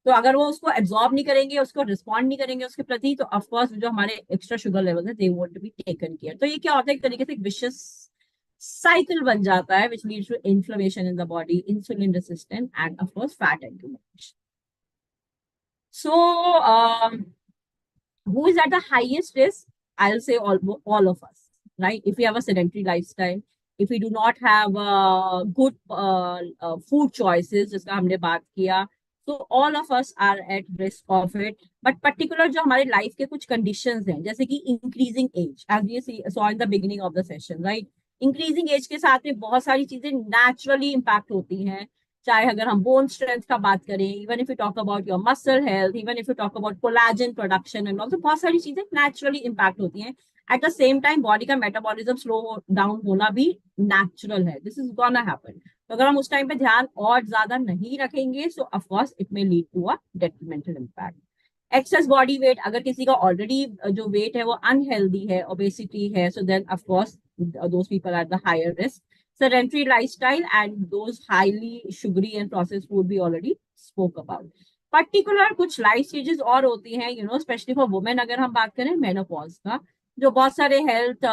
तो अगर वो उसको absorb नहीं करेंगे, उसको रिस्पॉन्ड नहीं करेंगे उसके प्रति, तो ऑफकोर्स जो हमारे एक्स्ट्रा शुगर लेवल है, they won't be taken care. तो ये क्या होता है, एक तरीके से एक विशियस साइकिल बन जाता है, which leads to inflammation in the body, insulin resistant and of course fat accumulation. So, who is at the highest risk? I'll say all of us, right? If we have a sedentary lifestyle, if we do not have good food choices, जिसका हमने बात किया, so all of us are at risk of it. But particular जो हमारे life के कुछ conditions हैं, जैसे कि increasing age, as we saw in the beginning of the session, right? Increasing age के साथ में बहुत सारी चीजें naturally impact होती हैं। चाहे अगर हम बोन स्ट्रेंथ का बात करें, even if you talk about your muscle health, even if you talk about collagen production and also, बहुत सारी चीजें नेचुरली इम्पैक्ट होती हैं। At the same time body का मेटाबॉलिज्म स्लो डाउन होना भी नेचुरल है, दिस इज गोना हैपन। तो अगर हम उस टाइम पे ध्यान और ज्यादा नहीं रखेंगे, so of course it may lead to a detrimental impact. Excess body weight, अगर किसी का ऑलरेडी जो वेट है वो अनहेल्दी है, ओबेसिटी है, so then of course those people are the higher risk. Sedentary lifestyle and those highly sugary and processed food we already spoke about. Particular कुछ life stages और होती हैं, स्पेशली फॉर वुमेन अगर हम बात करें मेनोपॉज का, जो बहुत सारे हेल्थ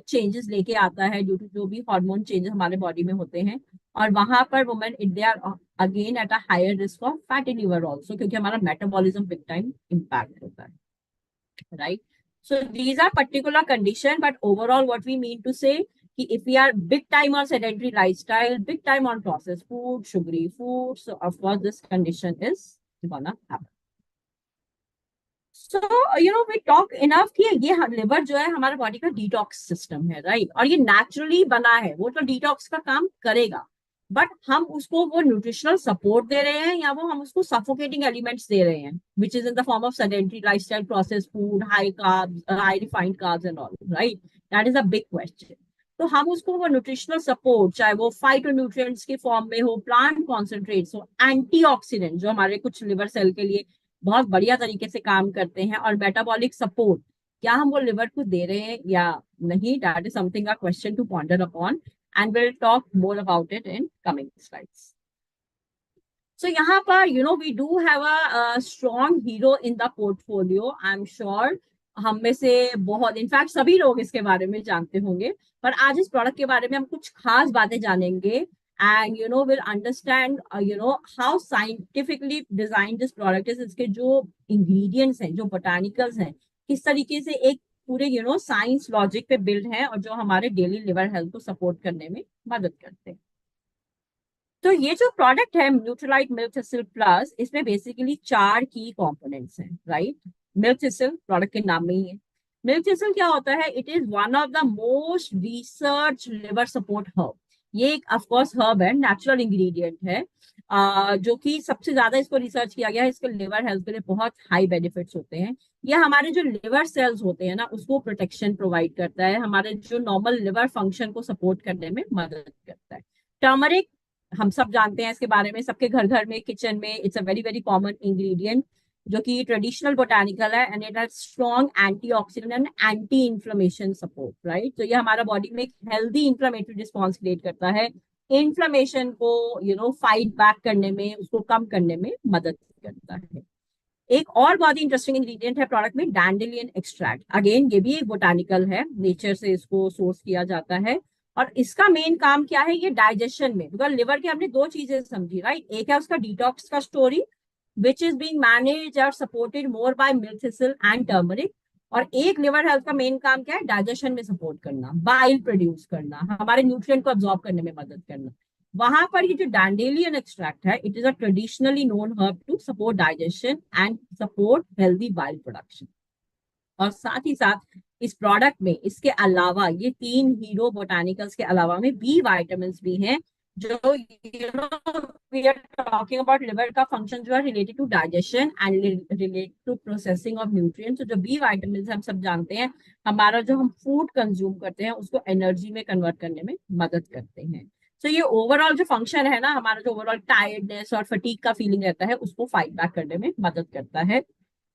चेंजेस लेके आता है ड्यू टू जो भी हार्मोन चेंजेस हमारे बॉडी में होते हैं। और वहां पर women they are again at a higher risk of fatty liver also, क्योंकि हमारा मेटाबॉलिज्म बिग टाइम इम्पैक्ट होता है, right? So these are particular condition, but overall what we mean to say, if we are big time on sedentary lifestyle, big time on processed food, sugary food, so of course this condition is gonna happen. So we talk enough कि ये liver जो है हमारे body का detox system है, right? और ये naturally बना है, वो तो डिटॉक्स का काम करेगा, बट हम उसको वो न्यूट्रिशनल सपोर्ट दे रहे हैं या वो हम उसको सफोकेटिंग एलिमेंट्स दे रहे हैं, which is in the form of sedentary lifestyle, processed food, high carbs, high refined carbs and all, right? That is a big question. तो हम उसको वो न्यूट्रिशनल सपोर्ट, चाहे वो फाइटोन्यूट्रिएंट्स के फॉर्म में हो, प्लांट कॉन्सेंट्रेट्स हो, एंटीऑक्सीडेंट जो हमारे कुछ लिवर सेल के लिए बहुत बढ़िया तरीके से काम करते हैं, और मेटाबॉलिक सपोर्ट, क्या हम वो लिवर को दे रहे हैं या नहीं? That is something a question to ponder upon, and we'll talk more about it in coming slides. So यहाँ पर we do have a strong hero in the portfolio. I'm sure हम में से बहुत, इनफैक्ट सभी लोग इसके बारे में जानते होंगे, पर आज इस प्रोडक्ट के बारे में हम कुछ खास बातें जानेंगे, and we'll understand how scientifically designed this product is. इसके जो ingredients हैं, जो botanicals हैं, किस तरीके से एक पूरे साइंस लॉजिक पे बिल्ड है, और जो हमारे डेली लिवर हेल्थ को सपोर्ट करने में मदद करते हैं। तो ये जो प्रोडक्ट है न्यूट्रीलाइट मिल्क थिसल प्लस, इसमें बेसिकली 4 की कंपोनेंट्स हैं, राइट? मिल्क थिसल प्रोडक्ट के नाम में ही है। मिल्क थिसल क्या होता है? It is one of the most research liver support herb. ये एक ऑफकोर्स हर्ब है, नेचुरल इंग्रेडिएंट है, जो कि सबसे ज्यादा इसको रिसर्च किया गया है, इसके लिवर हेल्थ के लिए बहुत हाई बेनिफिट्स होते हैं। ये हमारे जो लिवर सेल्स होते हैं ना, उसको प्रोटेक्शन प्रोवाइड करता है, हमारे जो नॉर्मल लिवर फंक्शन को सपोर्ट करने में मदद करता है। टर्मरिक हम सब जानते हैं इसके बारे में, सबके घर घर में, किचन में, it's a very very common ingredient, जो कि ट्रेडिशनल बोटानिकल है, and it has strong antioxidant and anti inflammation support, right? तो ये हमारा बॉडी में एक हेल्दी इन्फ्लेमेटरी रिस्पॉन्स क्रिएट करता है, इन्फ्लेमेशन को फाइट बैक करने में, उसको कम करने में मदद करता है। एक और बहुत ही इंटरेस्टिंग इंग्रेडिएंट है प्रोडक्ट में, डैंडेलियन एक्सट्रैक्ट। अगेन ये भी एक बोटानिकल है, नेचर से इसको सोर्स किया जाता है, और इसका मेन काम क्या है? ये डाइजेशन में, बिकॉज लिवर के हमने 2 चीजें समझी, राइट? एक है उसका डिटॉक्स का story, which is being managed और supported more by milk thistle and turmeric, और एक लिवर हेल्थ का मेन काम क्या है? डाइजेशन में सपोर्ट करना, बाइल प्रोड्यूस करना, हमारे न्यूट्रिएंट को अब्सॉर्ब करने में मदद करना। वहां पर ये जो डैंडेलियन एक्सट्रैक्ट है, it is a traditionally known herb to support digestion and support healthy bile production. और साथ ही साथ इस प्रोडक्ट में इसके अलावा, ये तीन हीरो बोटानिकल्स के अलावा में बी वाइटामिन भी हैं, जो we are talking about liver का फंक्शन जो है related to digestion and related to processing of nutrients. तो जो बी वाइटामिन हम सब जानते हैं, हमारा जो हम फूड कंज्यूम करते हैं उसको एनर्जी में कन्वर्ट करने में मदद करते हैं। तो ये ओवरऑल जो फंक्शन है ना, हमारा जो ओवरऑल टायर्डनेस और फटीग का फीलिंग रहता है उसको फाइट बैक करने में मदद करता है।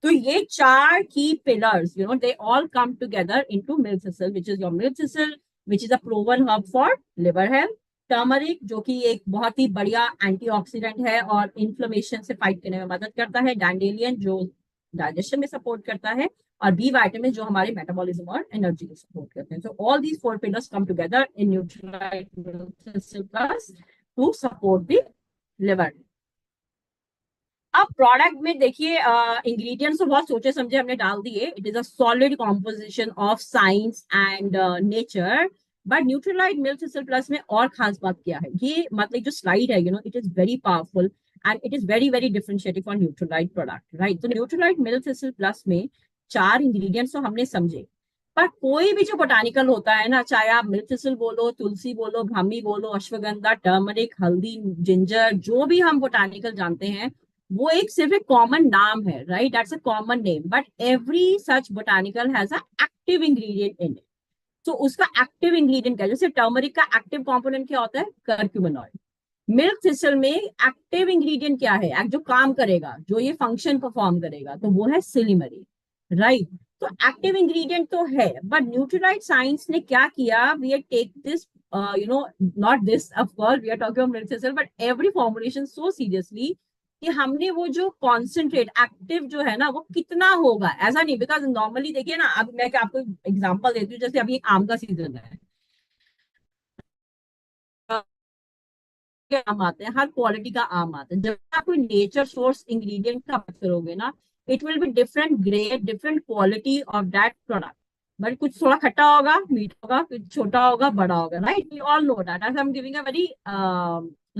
तो ये चार की pillars, they all come together into milk Sical, which is your milk Sical, which is a proven herb for liver health. Turmeric, जो कि एक बहुत ही बढ़िया एंटीऑक्सीडेंट है और इन्फ्लेमेशन से फाइट करने में मदद करता है। डैंडेलियन, जो डाइजेशन में सपोर्ट करता है। और बी वाइटामिन, जो हमारे मेटाबॉलिज्म और एनर्जी को सपोर्ट करते हैं। So all these four pillars come together in Nutrilite milk Sical plus two support the liver. अब प्रोडक्ट में देखिए, इंग्रेडिएंट्स तो बहुत सोचे समझे हमने डाल दिए। It is a solid composition of science and nature. But Nutrilite milk Sical plus में और खास बात क्या है, ये मतलब जो स्लाइड है, it is very powerful and it is very very differentiating for Nutrilite product, right. तो न्यूट्रीलाइट मिल्क सिसल प्लस में चार इंग्रेडिएंट्स तो हमने समझे। पर कोई भी जो बोटानिकल होता है ना, चाहे आप मिल्क सिसल बोलो, तुलसी बोलो, ब्राह्मी बोलो, अश्वगंधा, टर्मरिक, हल्दी, जिंजर, जो भी हम बोटानिकल जानते हैं, वो एक सिर्फ एक कॉमन नाम है, right. That's a common name, but every such botanical has a active ingredient in it. तो उसका एक्टिव इंग्रेडिएंट क्या है? जैसे टर्मरिक का एक्टिव कंपोनेंट क्या होता है? Curcumin oil. मिल्क थिसल में एक्टिव इंग्रेडिएंट क्या है, जो काम करेगा, जो ये फंक्शन परफॉर्म करेगा, तो वो है सिलीमरी, राइट। तो एक्टिव इंग्रेडिएंट तो है, बट न्यूट्रीलाइट साइंस ने क्या किया, we are take this, not this of course, we are talking about milk thistle, but every formulation so seriously कि हमने वो जो कॉन्सेंट्रेट एक्टिव जो है ना, वो कितना होगा, ऐसा नहीं। बिकॉज नॉर्मली देखिए ना, अब मैं आपको एग्जांपल देती हूँ, जैसे अभी आम का सीजन है, आम आते हैं, हर क्वालिटी का आम आता है। जब आप कोई नेचर सोर्स इंग्रेडिएंट का बात करोगे ना, it will be different grade, different quality of that product. But कुछ थोड़ा खट्टा होगा, मीठा होगा, कुछ छोटा होगा, बड़ा होगा, right. We all know that. I am giving a very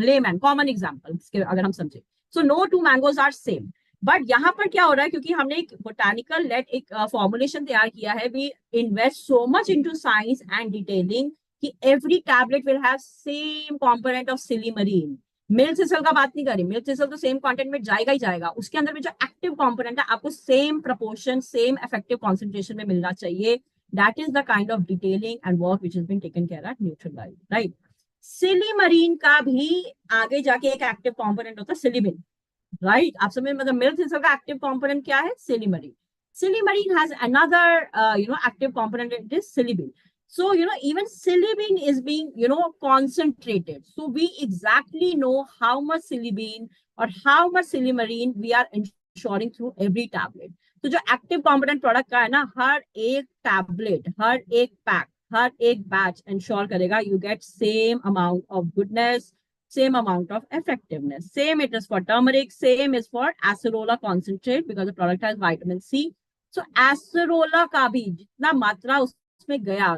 layman common example अगर हम समझे। So no two mangoes are same. But यहाँ पर क्या हो रहा है, क्योंकि हमने एक बोटानिकल लेट एक फॉर्मुलेशन तैयार किया है, we invest so much into science and detailing कि every tablet will have same component of silymarin. Milk thistle का बात नहीं करी, मिल्क सिसल तो सेम कंटेंट में जाएगा ही जाएगा, उसके अंदर में जो एक्टिव कंपोनेंट है आपको same proportion, same effective concentration में मिलना चाहिए। That is the kind of detailing and work which is been taken care at Nutrilite, right. Silymarin का भी आगे जाके एक एक्टिव कंपोनेंट होता है सिलीबिन, राइट। आप समझ, मतलब मिल्क सिसल का एक्टिव कंपोनेंट क्या है? सिलीमरीन। Silymarin has another, active component. It is silibin. So, even silibin is being, concentrated. So, we exactly know how much silibin or how much silymarin we are ensuring through every tablet. तो जो active component product का है ना, हर एक tablet, हर एक pack, हर एक batch ensure करेगा you get same amount of goodness, same amount of effectiveness. Same it is for turmeric, same is for acerola concentrate because the product has vitamin C. So acerola का भी जितना मात्रा उसमें गया,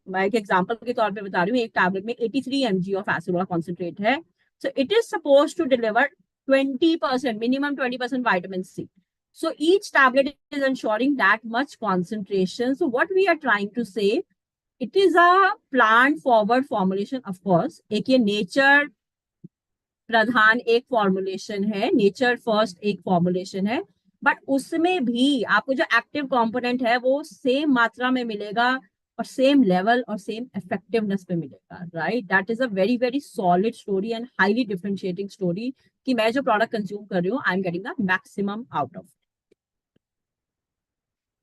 मैं एक एग्जांपल के तौर पे बता रही हूँ, एक टैबलेट में 83 mg ऑफ acerola concentrate है. So it is supposed to deliver 20%, minimum 20% vitamin C. So each tablet is ensuring that much concentration. So what we are trying to say, it is a plant forward formulation, of course. एक ये nature प्रधान एक formulation है, nature first एक formulation है, but उसमें भी आपको जो एक्टिव कंपोनेंट है वो सेम मात्रा में मिलेगा और सेम लेवल और सेम इफेक्टिवनेस पे मिलेगा, right. That is a very very solid story and highly differentiating story कि मैं जो प्रोडक्ट कंज्यूम कर रही हूँ, I am getting the maximum out of,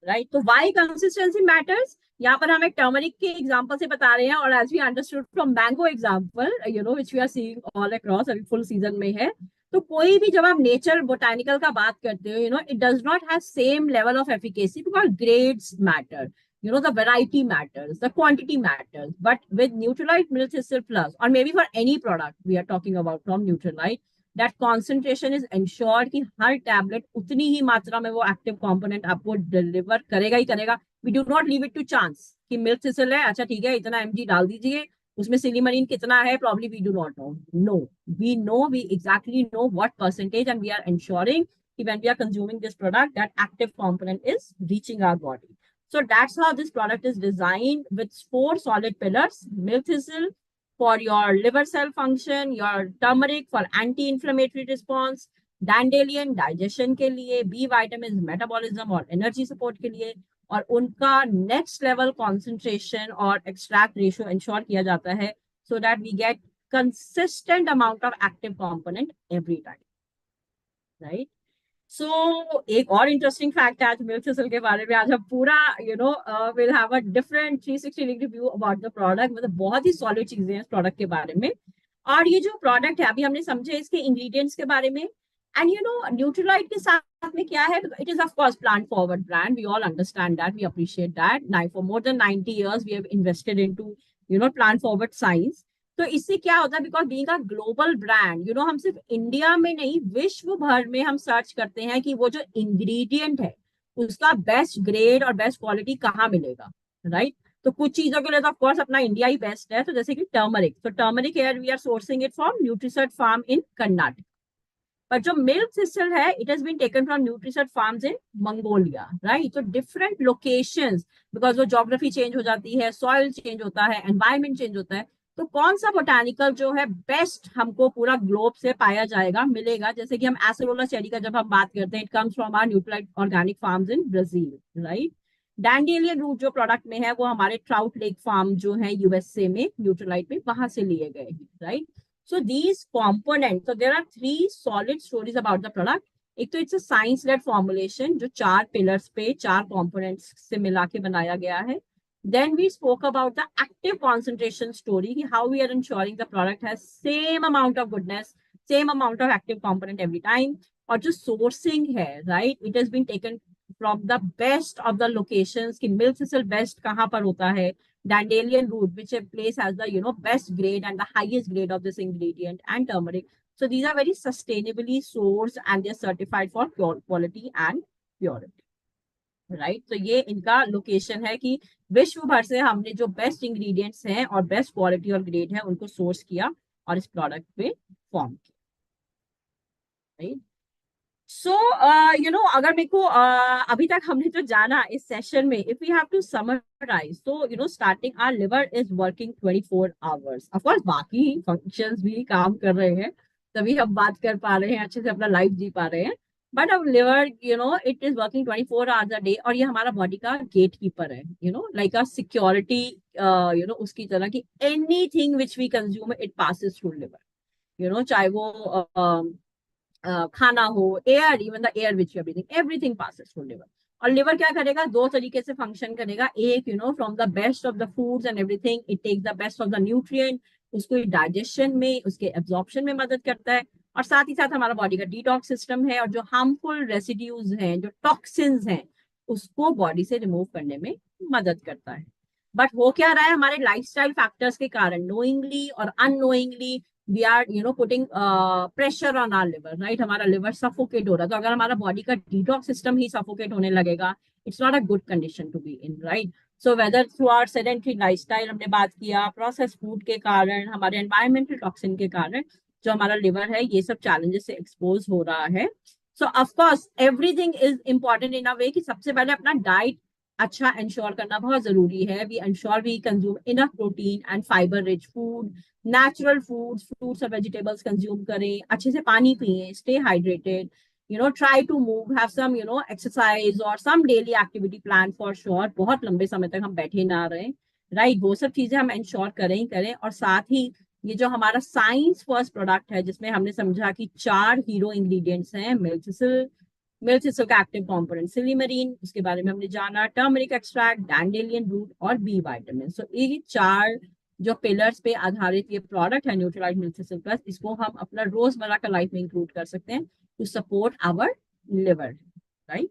right. तो वाई कंसिस्टेंसी मैटर्स, यहाँ पर हम एक टर्मरिक के एग्जांपल से बता रहे हैं, और as we understood from mango example, which we are seeing all across, अभी फुल सीजन में है। तो कोई भी जब आप नेचर बोटानिकल का बात करते हो, it does not have same level of efficacy because grades matter, the variety matters, the quantity matters. But with Nutrilite Milk Thistle Plus, or maybe for any product we are talking about from Nutrilite, that concentration is insured कि हर tablet उतनी ही मात्रा में वो active component आपको deliver करेगा ही करेगा. We do not leave it to chance कि मिल्क सिसल है, अच्छा ठीक है इतना एमजी डाल दीजिए, उसमें सिलीमरीन कितना है probably we do not know. No, we know, we exactly know what percentage and we are ensuring when we are consuming this product that active component is reaching our body. So that's how this product is designed with 4 solid pillars: milk thistle for your liver cell function, your turmeric for anti-inflammatory response, dandelion digestion के लिए, B vitamins metabolism और energy support के लिए, और उनका next level concentration और extract ratio ensure किया जाता है so that we get consistent amount of active component every time, right. So एक और इंटरेस्टिंग फैक्ट है आज मिल्क सिसल के बारे में. आज हम पूरा will have a different 360 degree view about the product. मतलब बहुत ही सॉलिड चीजें हैं इस प्रोडक्ट के बारे में. और ये जो प्रोडक्ट है अभी हमने समझे इसके इंग्रेडिएंट्स के बारे में. एंड न्यूट्रीलाइट के साथ में क्या है, it is of course plant forward brand. We all understand that, we appreciate that. Now for more than 90 years we have invested into plant forward science. तो इससे क्या होता है, because being a global brand, हम सिर्फ India में नहीं विश्व भर में हम सर्च करते हैं कि वो जो इंग्रेडिएंट है उसका बेस्ट ग्रेड और बेस्ट क्वालिटी कहाँ मिलेगा, राइट. तो कुछ चीजों के लिए तो ऑफ कोर्स अपना इंडिया ही बेस्ट है. तो जैसे कि टर्मरिक, तो turmeric here we are sourcing it from Nutricert farm in Karnataka. पर जो मिल्क सिसल है it has been taken from Nutricert farms in Mongolia, right. तो डिफरेंट लोकेशंस, बिकॉज वो ज्योग्राफी चेंज हो जाती है, सॉइल चेंज होता है, एनवायरमेंट चेंज होता है. तो कौन सा बोटानिकल जो है बेस्ट हमको पूरा ग्लोब से पाया जाएगा, मिलेगा. जैसे कि हम एसोलोला चेरी का जब हम बात करते हैं, it comes from our Nutrilite organic farms in Brazil, right. Dandelion root जो प्रोडक्ट में है वो हमारे ट्राउट लेक फार्म जो है यूएसए में न्यूट्रीलाइट में, वहां से लिए गए हैं, right. So these components, so there are 3 solid stories about the product. एक तो it's a science led formulation जो 4 पिलर्स पे 4 कंपोनेंट्स से मिला के बनाया गया है. Then we spoke about the active concentration story, how we are ensuring the product has same amount of goodness, same amount of active component every time. और जो sourcing है, right, it has been taken from the best of the locations कि milk thistle best कहाँ पर होता है, dandelion root which a place has the best grade and the highest grade of this ingredient, and turmeric. So these are very sustainably sourced and they're certified for pure quality and purity, right. तो ये इनका location है कि विश्व भर से हमने जो बेस्ट इंग्रेडिएंट्स हैं और बेस्ट क्वालिटी और ग्रेड है उनको सोर्स किया और इस प्रोडक्ट पे फॉर्म किया, राइट. सो अगर मेरे को अभी तक हमने जो जाना इस सेशन में, if we have to summarise, तो starting our liver is working 24 hours. Of course बाकी फंक्शंस भी काम कर रहे हैं, तभी हम बात कर पा रहे हैं, अच्छे से अपना लाइफ जी पा रहे हैं. बट अब liver it is working 24 hours a day, और ये हमारा बॉडी का गेट कीपर है, लाइक अ सिक्योरिटी, उसकी तरह की anything which we consume it passes through liver. चाहे वो खाना हो, air, even the air which you are breathing, everything passes through liver. और लिवर क्या करेगा, 2 तरीके से फंक्शन करेगा. एक from the best of the foods and everything it takes the best of the nutrient, उसको डाइजेशन में, उसके एब्जॉर्प्शन में मदद करता है. और साथ ही साथ हमारा बॉडी का डिटॉक्स सिस्टम है, और जो हार्मफुल रेसिड्यूज हैं, जो टॉक्सिन्स हैं, उसको बॉडी से रिमूव करने में मदद करता है. बट हो क्या रहा है, हमारे लाइफस्टाइल फैक्टर्स के कारण नोइंगली और unknowingly we are putting pressure on our liver, right. हमारा liver suffocate हो रहा है. तो अगर हमारा बॉडी का detox system ही suffocate होने लगेगा, it's not a good condition to be in, right. So whether through our sedentary lifestyle, हमने बात किया, processed food के कारण, हमारे environmental toxin के कारण जो हमारा liver है ये सब challenges से expose हो रहा है. So of course everything is important in a way कि सबसे पहले अपना diet अच्छा इंश्योर करना बहुत जरूरी है. We ensure we consume enough protein and fibre rich food, natural foods, fruits और वेजिटेबल्स कंज्यूम करें, अच्छे से पानी पिए, stay hydrated, try to move, have some exercise और some daily activity plan for sure. बहुत लंबे समय तक हम बैठे ना रहें, राइट. वो सब चीजें हम इंश्योर करें ही करें. और साथ ही ये जो हमारा साइंस फर्स्ट प्रोडक्ट है जिसमें हमने समझा कि 4 हीरो इंग्रेडिएंट्स हैं, मिल्क सिसल का एक्टिव कंपोनेंट सिलीमरीन, उसके बारे में हमने जाना, टर्मरिक एक्सट्रैक्ट, डैंडेलियन रूट और बी विटामिन. सो ये 4 जो पिलर्स पे आधारित ये प्रोडक्ट है न्यूट्रीलाइट मिल्क सिसल प्लस, इसको हम अपना रोजमर्रा का लाइफ में इंक्लूड कर सकते हैं to support our liver, right.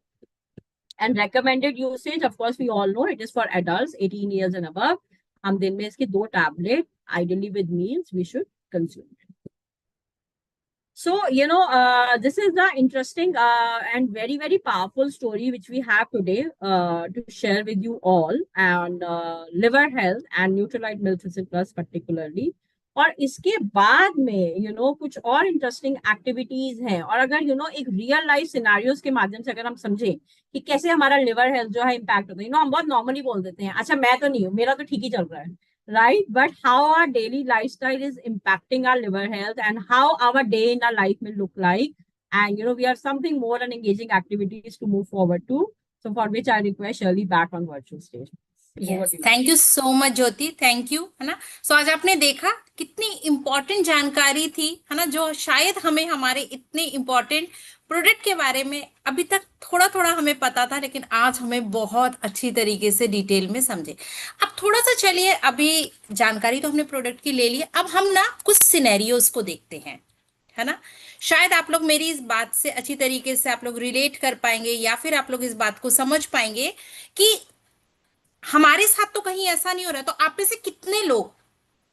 And recommended usage, of course we all know it is for adults 18 years and above. हम दिन में इसके 2 tablet ideally with meals we should consume. So, this is the interesting and very, very powerful story which we have today to share with you all, and liver health and Neutralite Miltacid Plus particularly. और इसके बाद में कुछ और interesting activities हैं, और अगर एक रियल लाइफ सिनारियोज के माध्यम से अगर हम समझें कि कैसे हमारा लिवर हेल्थ जो है इम्पैक्ट होता है, हम बहुत नॉर्मली बोल देते हैं, अच्छा मैं तो नहीं हूँ, मेरा तो ठीक ही चल रहा है, right? But how our daily lifestyle is impacting our liver health, and how our day in our life will look like. And we have something more and engaging activities to move forward to. So for which I request Shirley back on virtual stage. Over yes, to you. Thank you so much Jyoti, thank you, है ना। सो आज आपने देखा कितनी important जानकारी थी, है ना, जो शायद हमें हमारे इतने इम्पोर्टेंट प्रोडक्ट के बारे में अभी तक थोड़ा थोड़ा हमें पता था, लेकिन आज हमें बहुत अच्छी तरीके से डिटेल में समझे। अब थोड़ा सा चलिए, अभी जानकारी तो हमने प्रोडक्ट की ले ली, अब हम ना कुछ सिनेरियोज को देखते हैं, है ना। शायद आप लोग मेरी इस बात से अच्छी तरीके से आप लोग रिलेट कर पाएंगे, या फिर आप लोग इस बात को समझ पाएंगे कि हमारे साथ तो कहीं ऐसा नहीं हो रहा। तो आप में से कितने लोग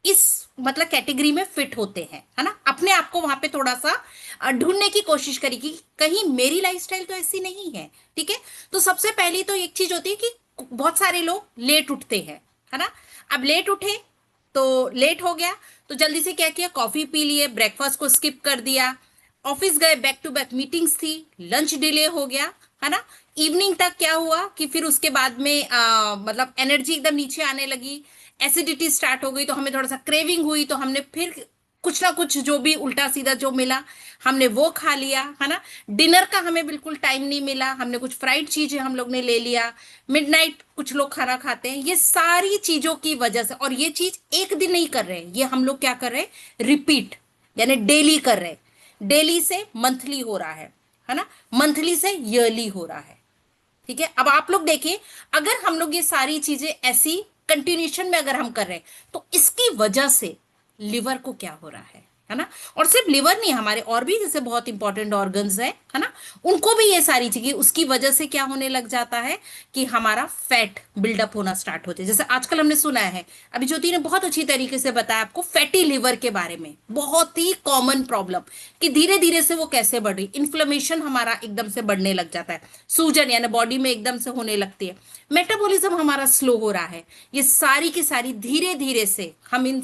इस मतलब कैटेगरी में फिट होते हैं, है ना। अपने आप को वहां पे थोड़ा सा ढूंढने की कोशिश करी कि कहीं मेरी लाइफस्टाइल तो ऐसी नहीं है, ठीक है। तो सबसे पहली तो एक चीज होती है कि बहुत सारे लोग लेट उठते हैं, है ना। अब लेट उठे तो लेट हो गया, तो जल्दी से क्या किया, कॉफी पी लिए, ब्रेकफास्ट को स्किप कर दिया, ऑफिस गए, बैक टू बैक मीटिंग्स थी, लंच डिले हो गया, है ना। इवनिंग तक क्या हुआ कि फिर उसके बाद में मतलब एनर्जी एकदम नीचे आने लगी, एसिडिटी स्टार्ट हो गई, तो हमें थोड़ा सा क्रेविंग हुई, तो हमने फिर कुछ ना कुछ जो भी उल्टा सीधा जो मिला हमने वो खा लिया, है ना। डिनर का हमें बिल्कुल टाइम नहीं मिला, हमने कुछ फ्राइड चीजें हम लोग ने ले लिया, मिडनाइट कुछ लोग खाना खाते हैं। ये सारी चीजों की वजह से, और ये चीज एक दिन नहीं कर रहे हैं, ये हम लोग क्या कर रहे हैं, रिपीट, यानी डेली कर रहे हैं। डेली से मंथली हो रहा है ना, मंथली से ईयरली हो रहा है, ठीक है। अब आप लोग देखिए, अगर हम लोग ये सारी चीजें ऐसी कंटिन्यूशन में अगर हम कर रहे हैं, तो इसकी वजह से लिवर को क्या हो रहा है ना। और सिर्फ लिवर नहीं, हमारे और भी जैसे बहुत इंपॉर्टेंट ऑर्गन्स है ना, उनको भी ये सारी चीजें उसकी वजह से क्या होने लग जाता है कि हमारा फैट बिल्डअप होना स्टार्ट होते हैं। जैसे आजकल हमने सुना है, अभी ज्योति ने बहुत अच्छी तरीके से बताया आपको फैटी लिवर के बारे में, बहुत ही कॉमन प्रॉब्लम कि धीरे धीरे से वो कैसे बढ़ रही, इन्फ्लेमेशन हमारा एकदम से बढ़ने लग जाता है, सूजन यानी बॉडी में एकदम से होने लगती है, मेटाबॉलिज्म हमारा स्लो हो रहा है। ये सारी की सारी धीरे धीरे से हम इन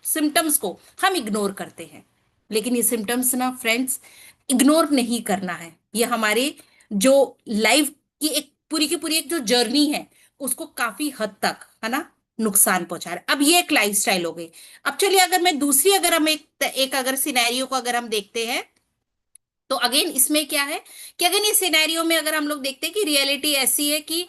सिम्टम्स को हम इग्नोर करते हैं। लेकिन ये सिम्टम्स ना फ्रेंड्स, इग्नोर नहीं करना है, ये हमारे जो लाइफ की एक पूरी की पूरी एक जो जर्नी है उसको काफी हद तक, है ना, नुकसान पहुंचा रहा है। अब ये एक लाइफस्टाइल हो गई। अब चलिए, अगर मैं दूसरी, अगर हम एक अगर सिनेरियो को अगर हम देखते हैं, तो अगेन इसमें क्या है कि अगर ये सिनेरियो में अगर हम लोग देखते हैं कि रियलिटी ऐसी है कि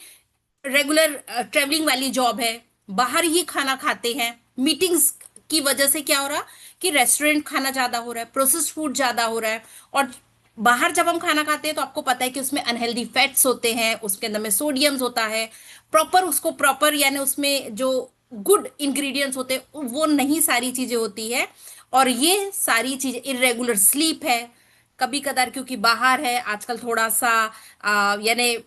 रेगुलर ट्रेवलिंग वाली जॉब है, बाहर ही खाना खाते हैं, मीटिंग्स की वजह से क्या हो रहा कि रेस्टोरेंट खाना ज्यादा हो रहा है, प्रोसेस्ड फूड ज्यादा हो रहा है। और बाहर जब हम खाना खाते हैं तो आपको पता है कि उसमें अनहेल्दी फैट्स होते हैं, उसके अंदर में सोडियम्स होता है, प्रॉपर उसको प्रॉपर यानी उसमें जो गुड इंग्रेडिएंट्स होते हैं वो नहीं सारी चीजें होती है। और ये सारी चीजें, इरेगुलर स्लीप है, कभी कदार क्योंकि बाहर है आजकल थोड़ा सा यानी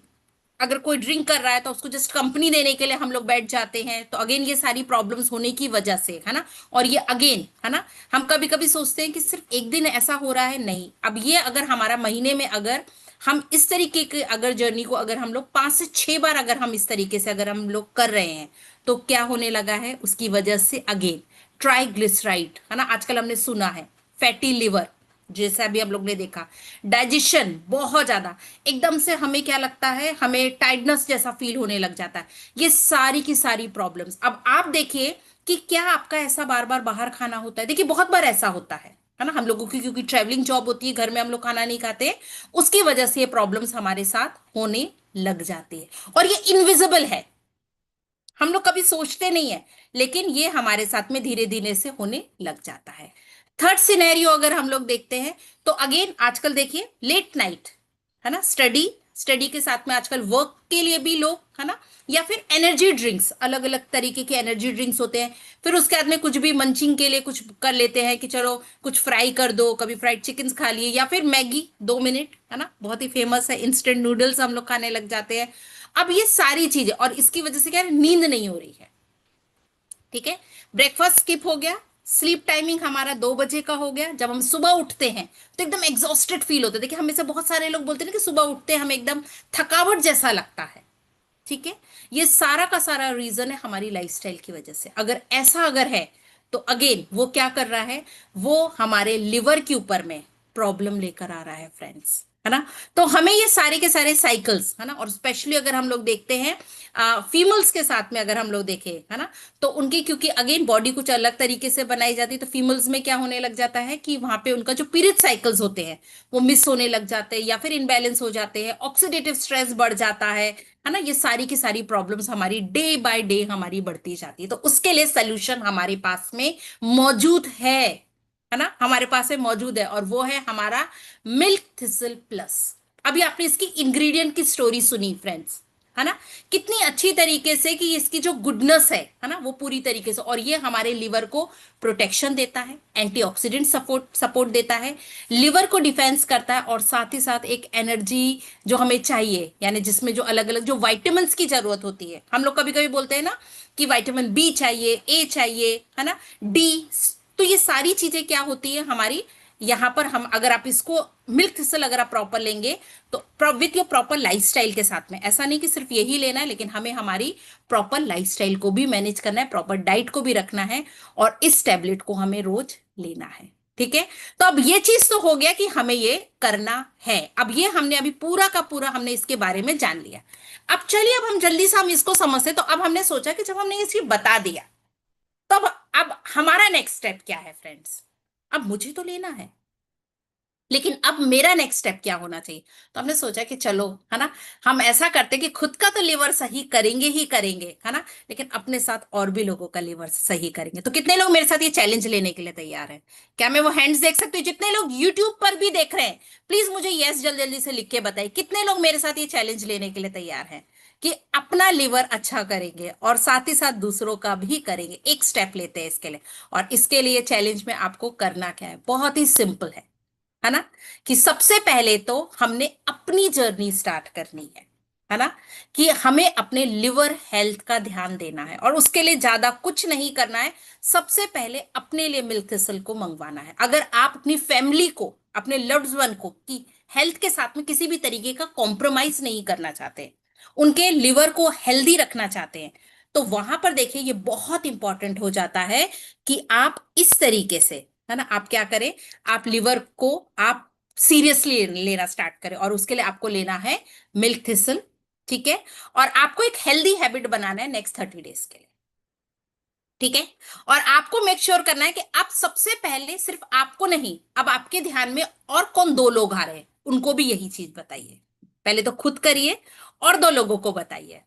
अगर कोई ड्रिंक कर रहा है तो उसको जस्ट कंपनी देने के लिए हम लोग बैठ जाते हैं, तो अगेन ये सारी प्रॉब्लम्स होने की वजह से, है ना। और ये अगेन, है ना, हम कभी कभी सोचते हैं कि सिर्फ एक दिन ऐसा हो रहा है, नहीं। अब ये अगर हमारा महीने में अगर हम इस तरीके की अगर जर्नी को अगर हम लोग 5 से 6 बार अगर हम इस तरीके से अगर हम लोग कर रहे हैं, तो क्या होने लगा है उसकी वजह से, अगेन ट्राइग्लिसराइड, है ना, आजकल हमने सुना है, फैटी लिवर, जैसा भी हम लोग ने देखा, डाइजेशन बहुत ज्यादा, एकदम से हमें क्या लगता है, हमें टाइटनेस जैसा फील होने लग जाता है। ये सारी की सारी प्रॉब्लम्स। अब आप देखिए कि क्या आपका ऐसा बार बार बाहर खाना होता है, देखिए बहुत बार ऐसा होता है ना, हम लोगों की क्योंकि ट्रेवलिंग जॉब होती है, घर में हम लोग खाना नहीं खाते, उसकी वजह से ये प्रॉब्लम्स हमारे साथ होने लग जाती है। और ये इनविजिबल है, हम लोग कभी सोचते नहीं है, लेकिन ये हमारे साथ में धीरे धीरे से होने लग जाता है। थर्ड सिनेरियो अगर हम लोग देखते हैं, तो अगेन आजकल देखिए लेट नाइट, है ना, स्टडी स्टडी के साथ में आजकल वर्क के लिए भी लोग, है ना, या फिर एनर्जी ड्रिंक्स, अलग अलग तरीके के एनर्जी ड्रिंक्स होते हैं, फिर उसके बाद में कुछ भी मंचिंग के लिए कुछ कर लेते हैं कि चलो कुछ फ्राई कर दो, कभी फ्राइड चिकन खा लिए, या फिर मैगी 2 मिनट, है ना, बहुत ही फेमस है, इंस्टेंट नूडल्स हम लोग खाने लग जाते हैं। अब ये सारी चीजें, और इसकी वजह से क्या है, नींद नहीं हो रही है, ठीक है, ब्रेकफास्ट स्किप हो गया, स्लीप टाइमिंग हमारा 2 बजे का हो गया। जब हम सुबह उठते हैं तो एकदम एग्जॉस्टेड फील होता है। देखिए, हमें से बहुत सारे लोग बोलते हैं ना कि सुबह उठते हैं हमें एकदम थकावट जैसा लगता है। ठीक है, ये सारा का सारा रीजन है हमारी लाइफस्टाइल की वजह से। अगर है तो अगेन वो क्या कर रहा है, वो हमारे लिवर के ऊपर में प्रॉब्लम लेकर आ रहा है फ्रेंड्स, है ना। तो हमें ये सारे के सारे साइकिल्स, है ना, और स्पेशली अगर हम लोग देखते हैं फीमेल्स के साथ में, अगर हम लोग देखें, है ना, तो उनकी क्योंकि अगेन बॉडी कुछ अलग तरीके से बनाई जाती है, तो फीमेल्स में क्या होने लग जाता है कि वहां पे उनका जो पीरियड साइकिल्स होते हैं वो मिस होने लग जाते हैं या फिर इनबैलेंस हो जाते हैं, ऑक्सीडेटिव स्ट्रेस बढ़ जाता है ना। ये सारी की सारी प्रॉब्लम्स हमारी डे बाय डे हमारी बढ़ती जाती है। तो उसके लिए सोल्यूशन हमारे पास में मौजूद है ना, हमारे पास में मौजूद है, और वो है हमारा मिल्क थिसल प्लस। अभी आपने इसकी इंग्रेडिएंट की स्टोरी सुनी फ्रेंड्स, है ना, कितनी अच्छी तरीके से कि इसकी जो गुडनेस है ना, वो पूरी तरीके से, और ये हमारे लिवर को प्रोटेक्शन देता है, एंटीऑक्सीडेंट सपोर्ट सपोर्ट देता है, लिवर को डिफेंस करता है, और साथ ही साथ एक एनर्जी जो हमें चाहिए, यानी जिसमें जो अलग अलग जो वाइटामिन की जरूरत होती है, हम लोग कभी कभी बोलते हैं ना कि विटामिन बी चाहिए, ए चाहिए, है ना, डी। तो ये सारी चीजें क्या होती है हमारी, यहां पर हम अगर आप इसको मिल्क थिसल अगर आप प्रॉपर लेंगे तो विथ योर प्रॉपर लाइफस्टाइल के साथ में, ऐसा नहीं कि सिर्फ यही लेना है, लेकिन हमें हमारी प्रॉपर लाइफस्टाइल को भी मैनेज करना है, प्रॉपर डाइट को भी रखना है, और इस टैबलेट को हमें रोज लेना है। ठीक है, तो अब ये चीज तो हो गया कि हमें ये करना है। अब ये हमने अभी पूरा का पूरा हमने इसके बारे में जान लिया। अब चलिए, अब हम जल्दी से हम इसको समझते, तो अब हमने सोचा कि जब हमने इसकी बता दिया, तो अब हमारा नेक्स्ट स्टेप क्या है फ्रेंड्स। अब मुझे तो लेना है, लेकिन अब मेरा नेक्स्ट स्टेप क्या होना चाहिए। तो हमने सोचा कि चलो, है ना, हम ऐसा करते कि खुद का तो लिवर सही करेंगे ही करेंगे, है ना, लेकिन अपने साथ और भी लोगों का लिवर सही करेंगे। तो कितने लोग मेरे साथ ये चैलेंज लेने के लिए तैयार हैं? क्या मैं वो हैंड्स देख सकती हूँ? जितने लोग यूट्यूब पर भी देख रहे हैं, प्लीज मुझे यस जल्दी जल्दी से लिख के बताइए, कितने लोग मेरे साथ ये चैलेंज लेने के लिए तैयार हैं कि अपना लिवर अच्छा करेंगे और साथ ही साथ दूसरों का भी करेंगे। एक स्टेप लेते हैं इसके लिए, और इसके लिए चैलेंज में आपको करना क्या है, बहुत ही सिंपल है ना, कि सबसे पहले तो हमने अपनी जर्नी स्टार्ट करनी है ना, कि हमें अपने लिवर हेल्थ का ध्यान देना है, और उसके लिए ज्यादा कुछ नहीं करना है। सबसे पहले अपने लिए मिल्क थिसल को मंगवाना है। अगर आप अपनी फैमिली को, अपने लव्ड वन को की हेल्थ के साथ में किसी भी तरीके का कॉम्प्रोमाइज नहीं करना चाहते, उनके लिवर को हेल्दी रखना चाहते हैं, तो वहां पर देखिए ये बहुत इंपॉर्टेंट हो जाता है कि आप इस तरीके से, है ना, आप क्या करें, आप लिवर को आप सीरियसली लेना स्टार्ट करें, और उसके लिए आपको लेना है मिल्क थिसल। ठीक है, और आपको एक हेल्दी हैबिट बनाना है नेक्स्ट 30 डेज के लिए। ठीक है, और आपको मेक श्योर करना है कि आप सबसे पहले सिर्फ आपको नहीं, अब आपके ध्यान में और कौन 2 लोग आ रहे हैं उनको भी यही चीज बताइए। पहले तो खुद करिए और 2 लोगों को बताइए।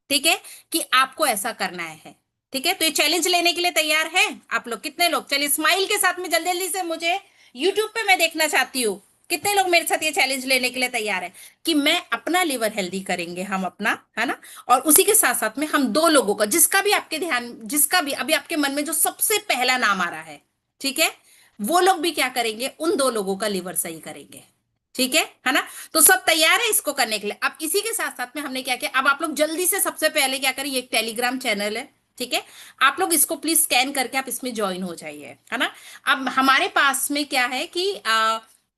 ठीक है, कि आपको ऐसा करना है। ठीक है, तो ये चैलेंज लेने के लिए तैयार है आप लोग? कितने लोग, चलिए स्माइल के साथ में जल्दी जल्दी से, मुझे यूट्यूब पे मैं देखना चाहती हूँ कितने लोग मेरे साथ ये चैलेंज लेने के लिए तैयार है कि मैं अपना लिवर हेल्दी करेंगे हम अपना, है ना, और उसी के साथ साथ में हम 2 लोगों का, जिसका भी आपके ध्यान, जिसका भी अभी आपके मन में जो सबसे पहला नाम आ रहा है, ठीक है, वो लोग भी क्या करेंगे, उन 2 लोगों का लिवर सही करेंगे। ठीक है ना, तो सब तैयार है इसको करने के लिए। अब इसी के साथ साथ में हमने क्या किया, अब आप लोग जल्दी से सबसे पहले क्या करिए, एक टेलीग्राम चैनल है, ठीक है, आप लोग इसको प्लीज स्कैन करके आप इसमें ज्वाइन हो जाइए, है ना। अब हमारे पास में क्या है कि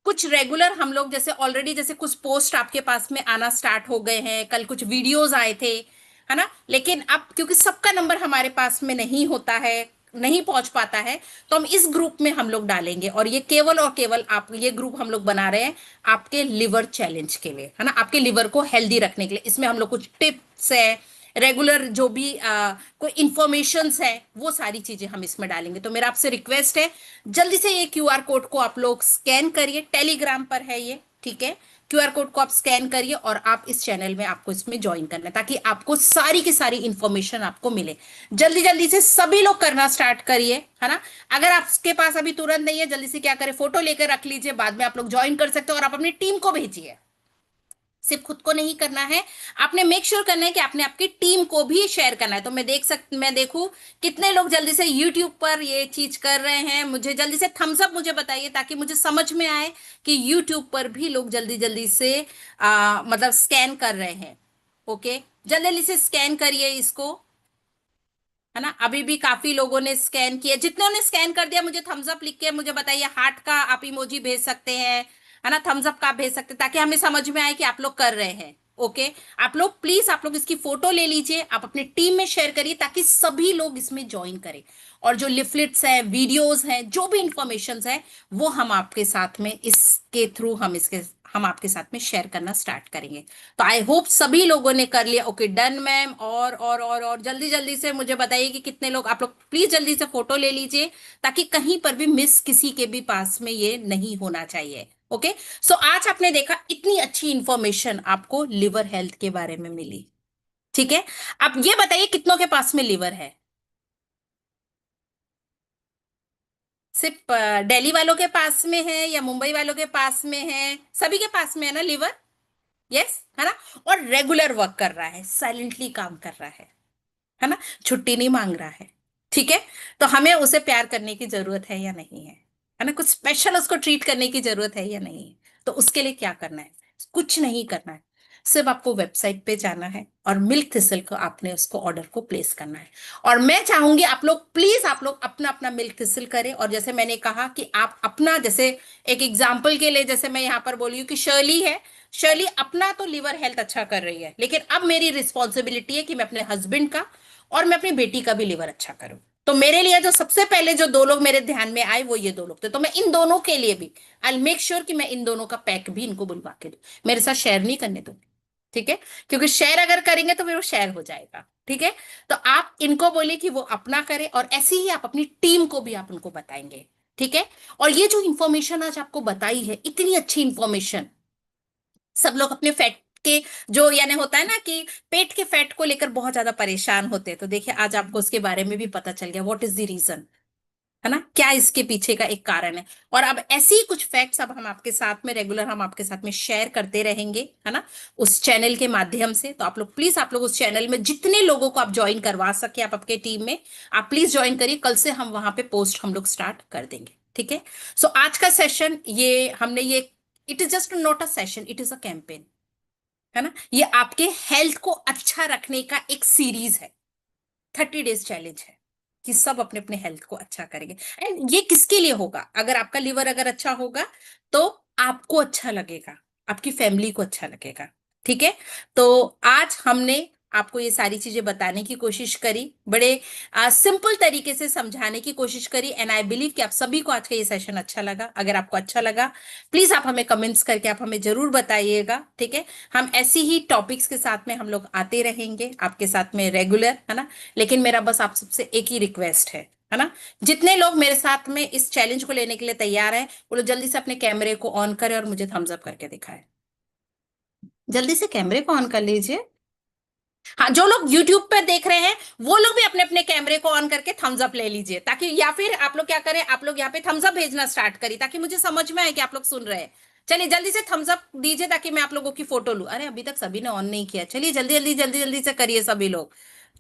कुछ रेगुलर हम लोग जैसे ऑलरेडी जैसे कुछ पोस्ट आपके पास में आना स्टार्ट हो गए हैं, कल कुछ वीडियोस आए थे, है ना, लेकिन अब क्योंकि सबका नंबर हमारे पास में नहीं होता है, नहीं पहुंच पाता है, तो हम इस ग्रुप में हम लोग डालेंगे, और ये केवल और केवल आप, ये ग्रुप हम लोग बना रहे हैं आपके लिवर चैलेंज के लिए, है ना, आपके लिवर को हेल्दी रखने के लिए। इसमें हम लोग कुछ टिप्स है, रेगुलर जो भी कोई इंफॉर्मेशंस है, वो सारी चीजें हम इसमें डालेंगे। तो मेरा आपसे रिक्वेस्ट है, जल्दी से ये क्यूआर कोड को आप लोग स्कैन करिए, टेलीग्राम पर है ये, ठीक है, क्यूआर कोड को आप स्कैन करिए, और आप इस चैनल में आपको इसमें ज्वाइन करना है, ताकि आपको सारी की सारी इंफॉर्मेशन आपको मिले। जल्दी जल्दी से सभी लोग करना स्टार्ट करिए, है ना। अगर आपके पास अभी तुरंत नहीं है, जल्दी से क्या करें, फोटो लेकर रख लीजिए, बाद में आप लोग ज्वाइन कर सकते हो, और आप अपनी टीम को भेजिए। सिर्फ खुद को नहीं करना है, आपने मेक श्योर करना है कि आपने आपकी टीम को भी शेयर करना है। तो मैं देखूं कितने लोग जल्दी से यूट्यूब पर ये चीज कर रहे हैं, मुझे जल्दी से थम्स अप मुझे बताइए, ताकि मुझे समझ में आए कि यूट्यूब पर भी लोग जल्दी जल्दी से मतलब स्कैन कर रहे हैं। ओके, जल्दी जल्दी से स्कैन करिए इसको। है ना। अभी भी काफी लोगों ने स्कैन किया, जितनों ने स्कैन कर दिया मुझे थम्स अप लिख के मुझे बताइए, हार्ट का आप इमोजी भेज सकते हैं, है ना, थम्स अप का आप भेज सकते हैं, ताकि हमें समझ में आए कि आप लोग कर रहे हैं। ओके, आप लोग प्लीज, आप लोग इसकी फोटो ले लीजिए, आप अपनी टीम में शेयर करिए, ताकि सभी लोग इसमें ज्वाइन करें। और जो लिफलेट्स हैं, वीडियोस हैं, जो भी इंफॉर्मेशन है, वो हम आपके साथ में इसके थ्रू हम आपके साथ में शेयर करना स्टार्ट करेंगे। तो आई होप सभी लोगों ने कर लिया। Okay, done ma'am. और जल्दी जल्दी से मुझे बताइए कि कितने लोग, आप लोग प्लीज जल्दी से फोटो ले लीजिए, ताकि कहीं पर भी मिस किसी के भी पास में ये नहीं होना चाहिए। ओके, सो आज आपने देखा इतनी अच्छी इंफॉर्मेशन आपको लिवर हेल्थ के बारे में मिली। ठीक है, अब ये बताइए कितनों के पास में लिवर है? सिर्फ दिल्ली वालों के पास में है या मुंबई वालों के पास में है? सभी के पास में है ना लिवर? यस, है ना। और रेगुलर वर्क कर रहा है, साइलेंटली काम कर रहा है ना, छुट्टी नहीं मांग रहा है। ठीक है, तो हमें उसे प्यार करने की जरूरत है या नहीं है ना, कुछ स्पेशल उसको ट्रीट करने की जरूरत है या नहीं है? तो उसके लिए क्या करना है? कुछ नहीं करना है, सिर्फ आपको वेबसाइट पे जाना है और मिल्क थिसल को आपने उसको ऑर्डर को प्लेस करना है। और मैं चाहूंगी आप लोग प्लीज, आप लोग अपना अपना मिल्क थिसल करें। और जैसे मैंने कहा कि आप अपना, जैसे एक एग्जाम्पल के लिए, जैसे मैं यहाँ पर बोली हूँ कि शर्ली है, शर्ली अपना तो लिवर हेल्थ अच्छा कर रही है, लेकिन अब मेरी रिस्पॉन्सिबिलिटी है कि मैं अपने हस्बैंड का और मैं अपनी बेटी का भी लिवर अच्छा करूं। तो मेरे लिए जो सबसे पहले जो दो लोग मेरे ध्यान में आए वो ये दो लोग थे, तो मैं इन दोनों के लिए भी आई मेक श्योर कि मैं इन दोनों का पैक भी इनको बुलवा के दूं, मेरे साथ शेयर नहीं करने दूंगी। ठीक है, क्योंकि शेयर अगर करेंगे तो फिर वो शेयर हो जाएगा। ठीक है, तो आप इनको बोले कि वो अपना करें, और ऐसे ही आप अपनी टीम को भी आप उनको बताएंगे। ठीक है, और ये जो इंफॉर्मेशन आज आपको बताई है, इतनी अच्छी इंफॉर्मेशन, सब लोग अपने फैट के, जो यानी होता है ना कि पेट के फैट को लेकर बहुत ज्यादा परेशान होते हैं, तो देखिए आज आपको उसके बारे में भी पता चल गया, व्हाट इज द रीजन, है ना, क्या इसके पीछे का एक कारण है। और अब ऐसे ही कुछ फैक्ट्स अब हम आपके साथ में रेगुलर हम आपके साथ में शेयर करते रहेंगे, है ना, उस चैनल के माध्यम से। तो आप लोग प्लीज, आप लोग उस चैनल में जितने लोगों को आप ज्वाइन करवा सके आप आपके टीम में, आप प्लीज ज्वाइन करिए। कल से हम वहां पे पोस्ट हम लोग स्टार्ट कर देंगे। ठीक है, सो आज का सेशन ये हमने ये, it is just not a session, it is a campaign, है ना। ये आपके हेल्थ को अच्छा रखने का एक सीरीज है, 30 डेज चैलेंज है, कि सब अपने अपने हेल्थ को अच्छा करेंगे। एंड ये किसके लिए होगा? अगर आपका लिवर अगर अच्छा होगा तो आपको अच्छा लगेगा, आपकी फैमिली को अच्छा लगेगा। ठीक है, तो आज हमने आपको ये सारी चीजें बताने की कोशिश करी, बड़े सिंपल तरीके से समझाने की कोशिश करी। एंड आई बिलीव कि आप सभी को आज का ये सेशन अच्छा लगा। अगर आपको अच्छा लगा, प्लीज आप हमें कमेंट्स करके आप हमें जरूर बताइएगा। ठीक है, हम ऐसी ही टॉपिक्स के साथ में हम लोग आते रहेंगे आपके साथ में रेगुलर, है ना। लेकिन मेरा बस आप सबसे एक ही रिक्वेस्ट है ना, जितने लोग मेरे साथ में इस चैलेंज को लेने के लिए तैयार हैं, वो लोग जल्दी से अपने कैमरे को ऑन करें और मुझे थम्स अप करके दिखाएं। जल्दी से कैमरे को ऑन कर लीजिए। हाँ, जो लोग YouTube पे देख रहे हैं वो लोग भी अपने अपने कैमरे को ऑन करके थम्स अप ले लीजिए, ताकि, या फिर आप लोग क्या करें, आप लोग यहाँ पे थम्स अप भेजना स्टार्ट करिए, ताकि मुझे समझ में आए कि आप लोग सुन रहे हैं। चलिए जल्दी से थम्स अप दीजिए, ताकि मैं आप लोगों की फोटो लूं। अरे अभी तक सभी ने ऑन नहीं किया, चलिए जल्दी जल्दी जल्दी जल्दी से करिए सभी लोग।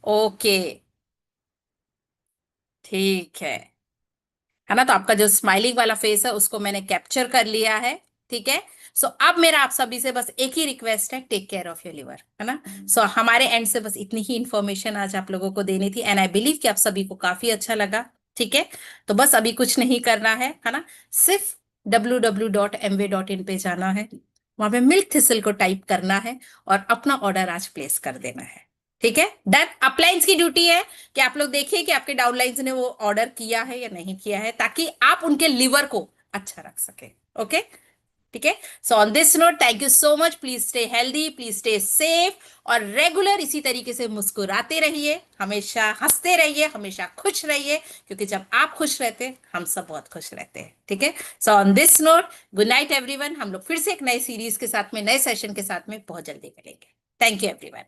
ओके, ठीक है ना। तो आपका जो स्माइलिंग वाला फेस है उसको मैंने कैप्चर कर लिया है। ठीक है, सो अब मेरा आप सभी से बस एक ही रिक्वेस्ट है, take care of your liver, है ना। सो हमारे एंड से बस इतनी ही इंफॉर्मेशन आज आप लोगों को देनी थी, एंड आई बिलीव कि आप सभी को काफी अच्छा लगा। ठीक है, तो बस अभी कुछ नहीं करना है ना, सिर्फ www.mw.in पे जाना है, वहां पे मिल्क थिसल को टाइप करना है और अपना ऑर्डर आज प्लेस कर देना है। ठीक है, डन। अपलाइंस की ड्यूटी है कि आप लोग देखिए कि आपके डाउनलाइंस ने वो ऑर्डर किया है या नहीं किया है, ताकि आप उनके लिवर को अच्छा रख सके। ओके, ठीक है। So on this note, thank you so much, please stay healthy, please stay safe, और रेगुलर इसी तरीके से मुस्कुराते रहिए, हमेशा हंसते रहिए, हमेशा खुश रहिए, क्योंकि जब आप खुश रहते हैं हम सब बहुत खुश रहते हैं। ठीक है, so on this note, good night everyone. हम लोग फिर से एक नए सीरीज के साथ में, नए सेशन के साथ में बहुत जल्दी करेंगे। Thank you everyone.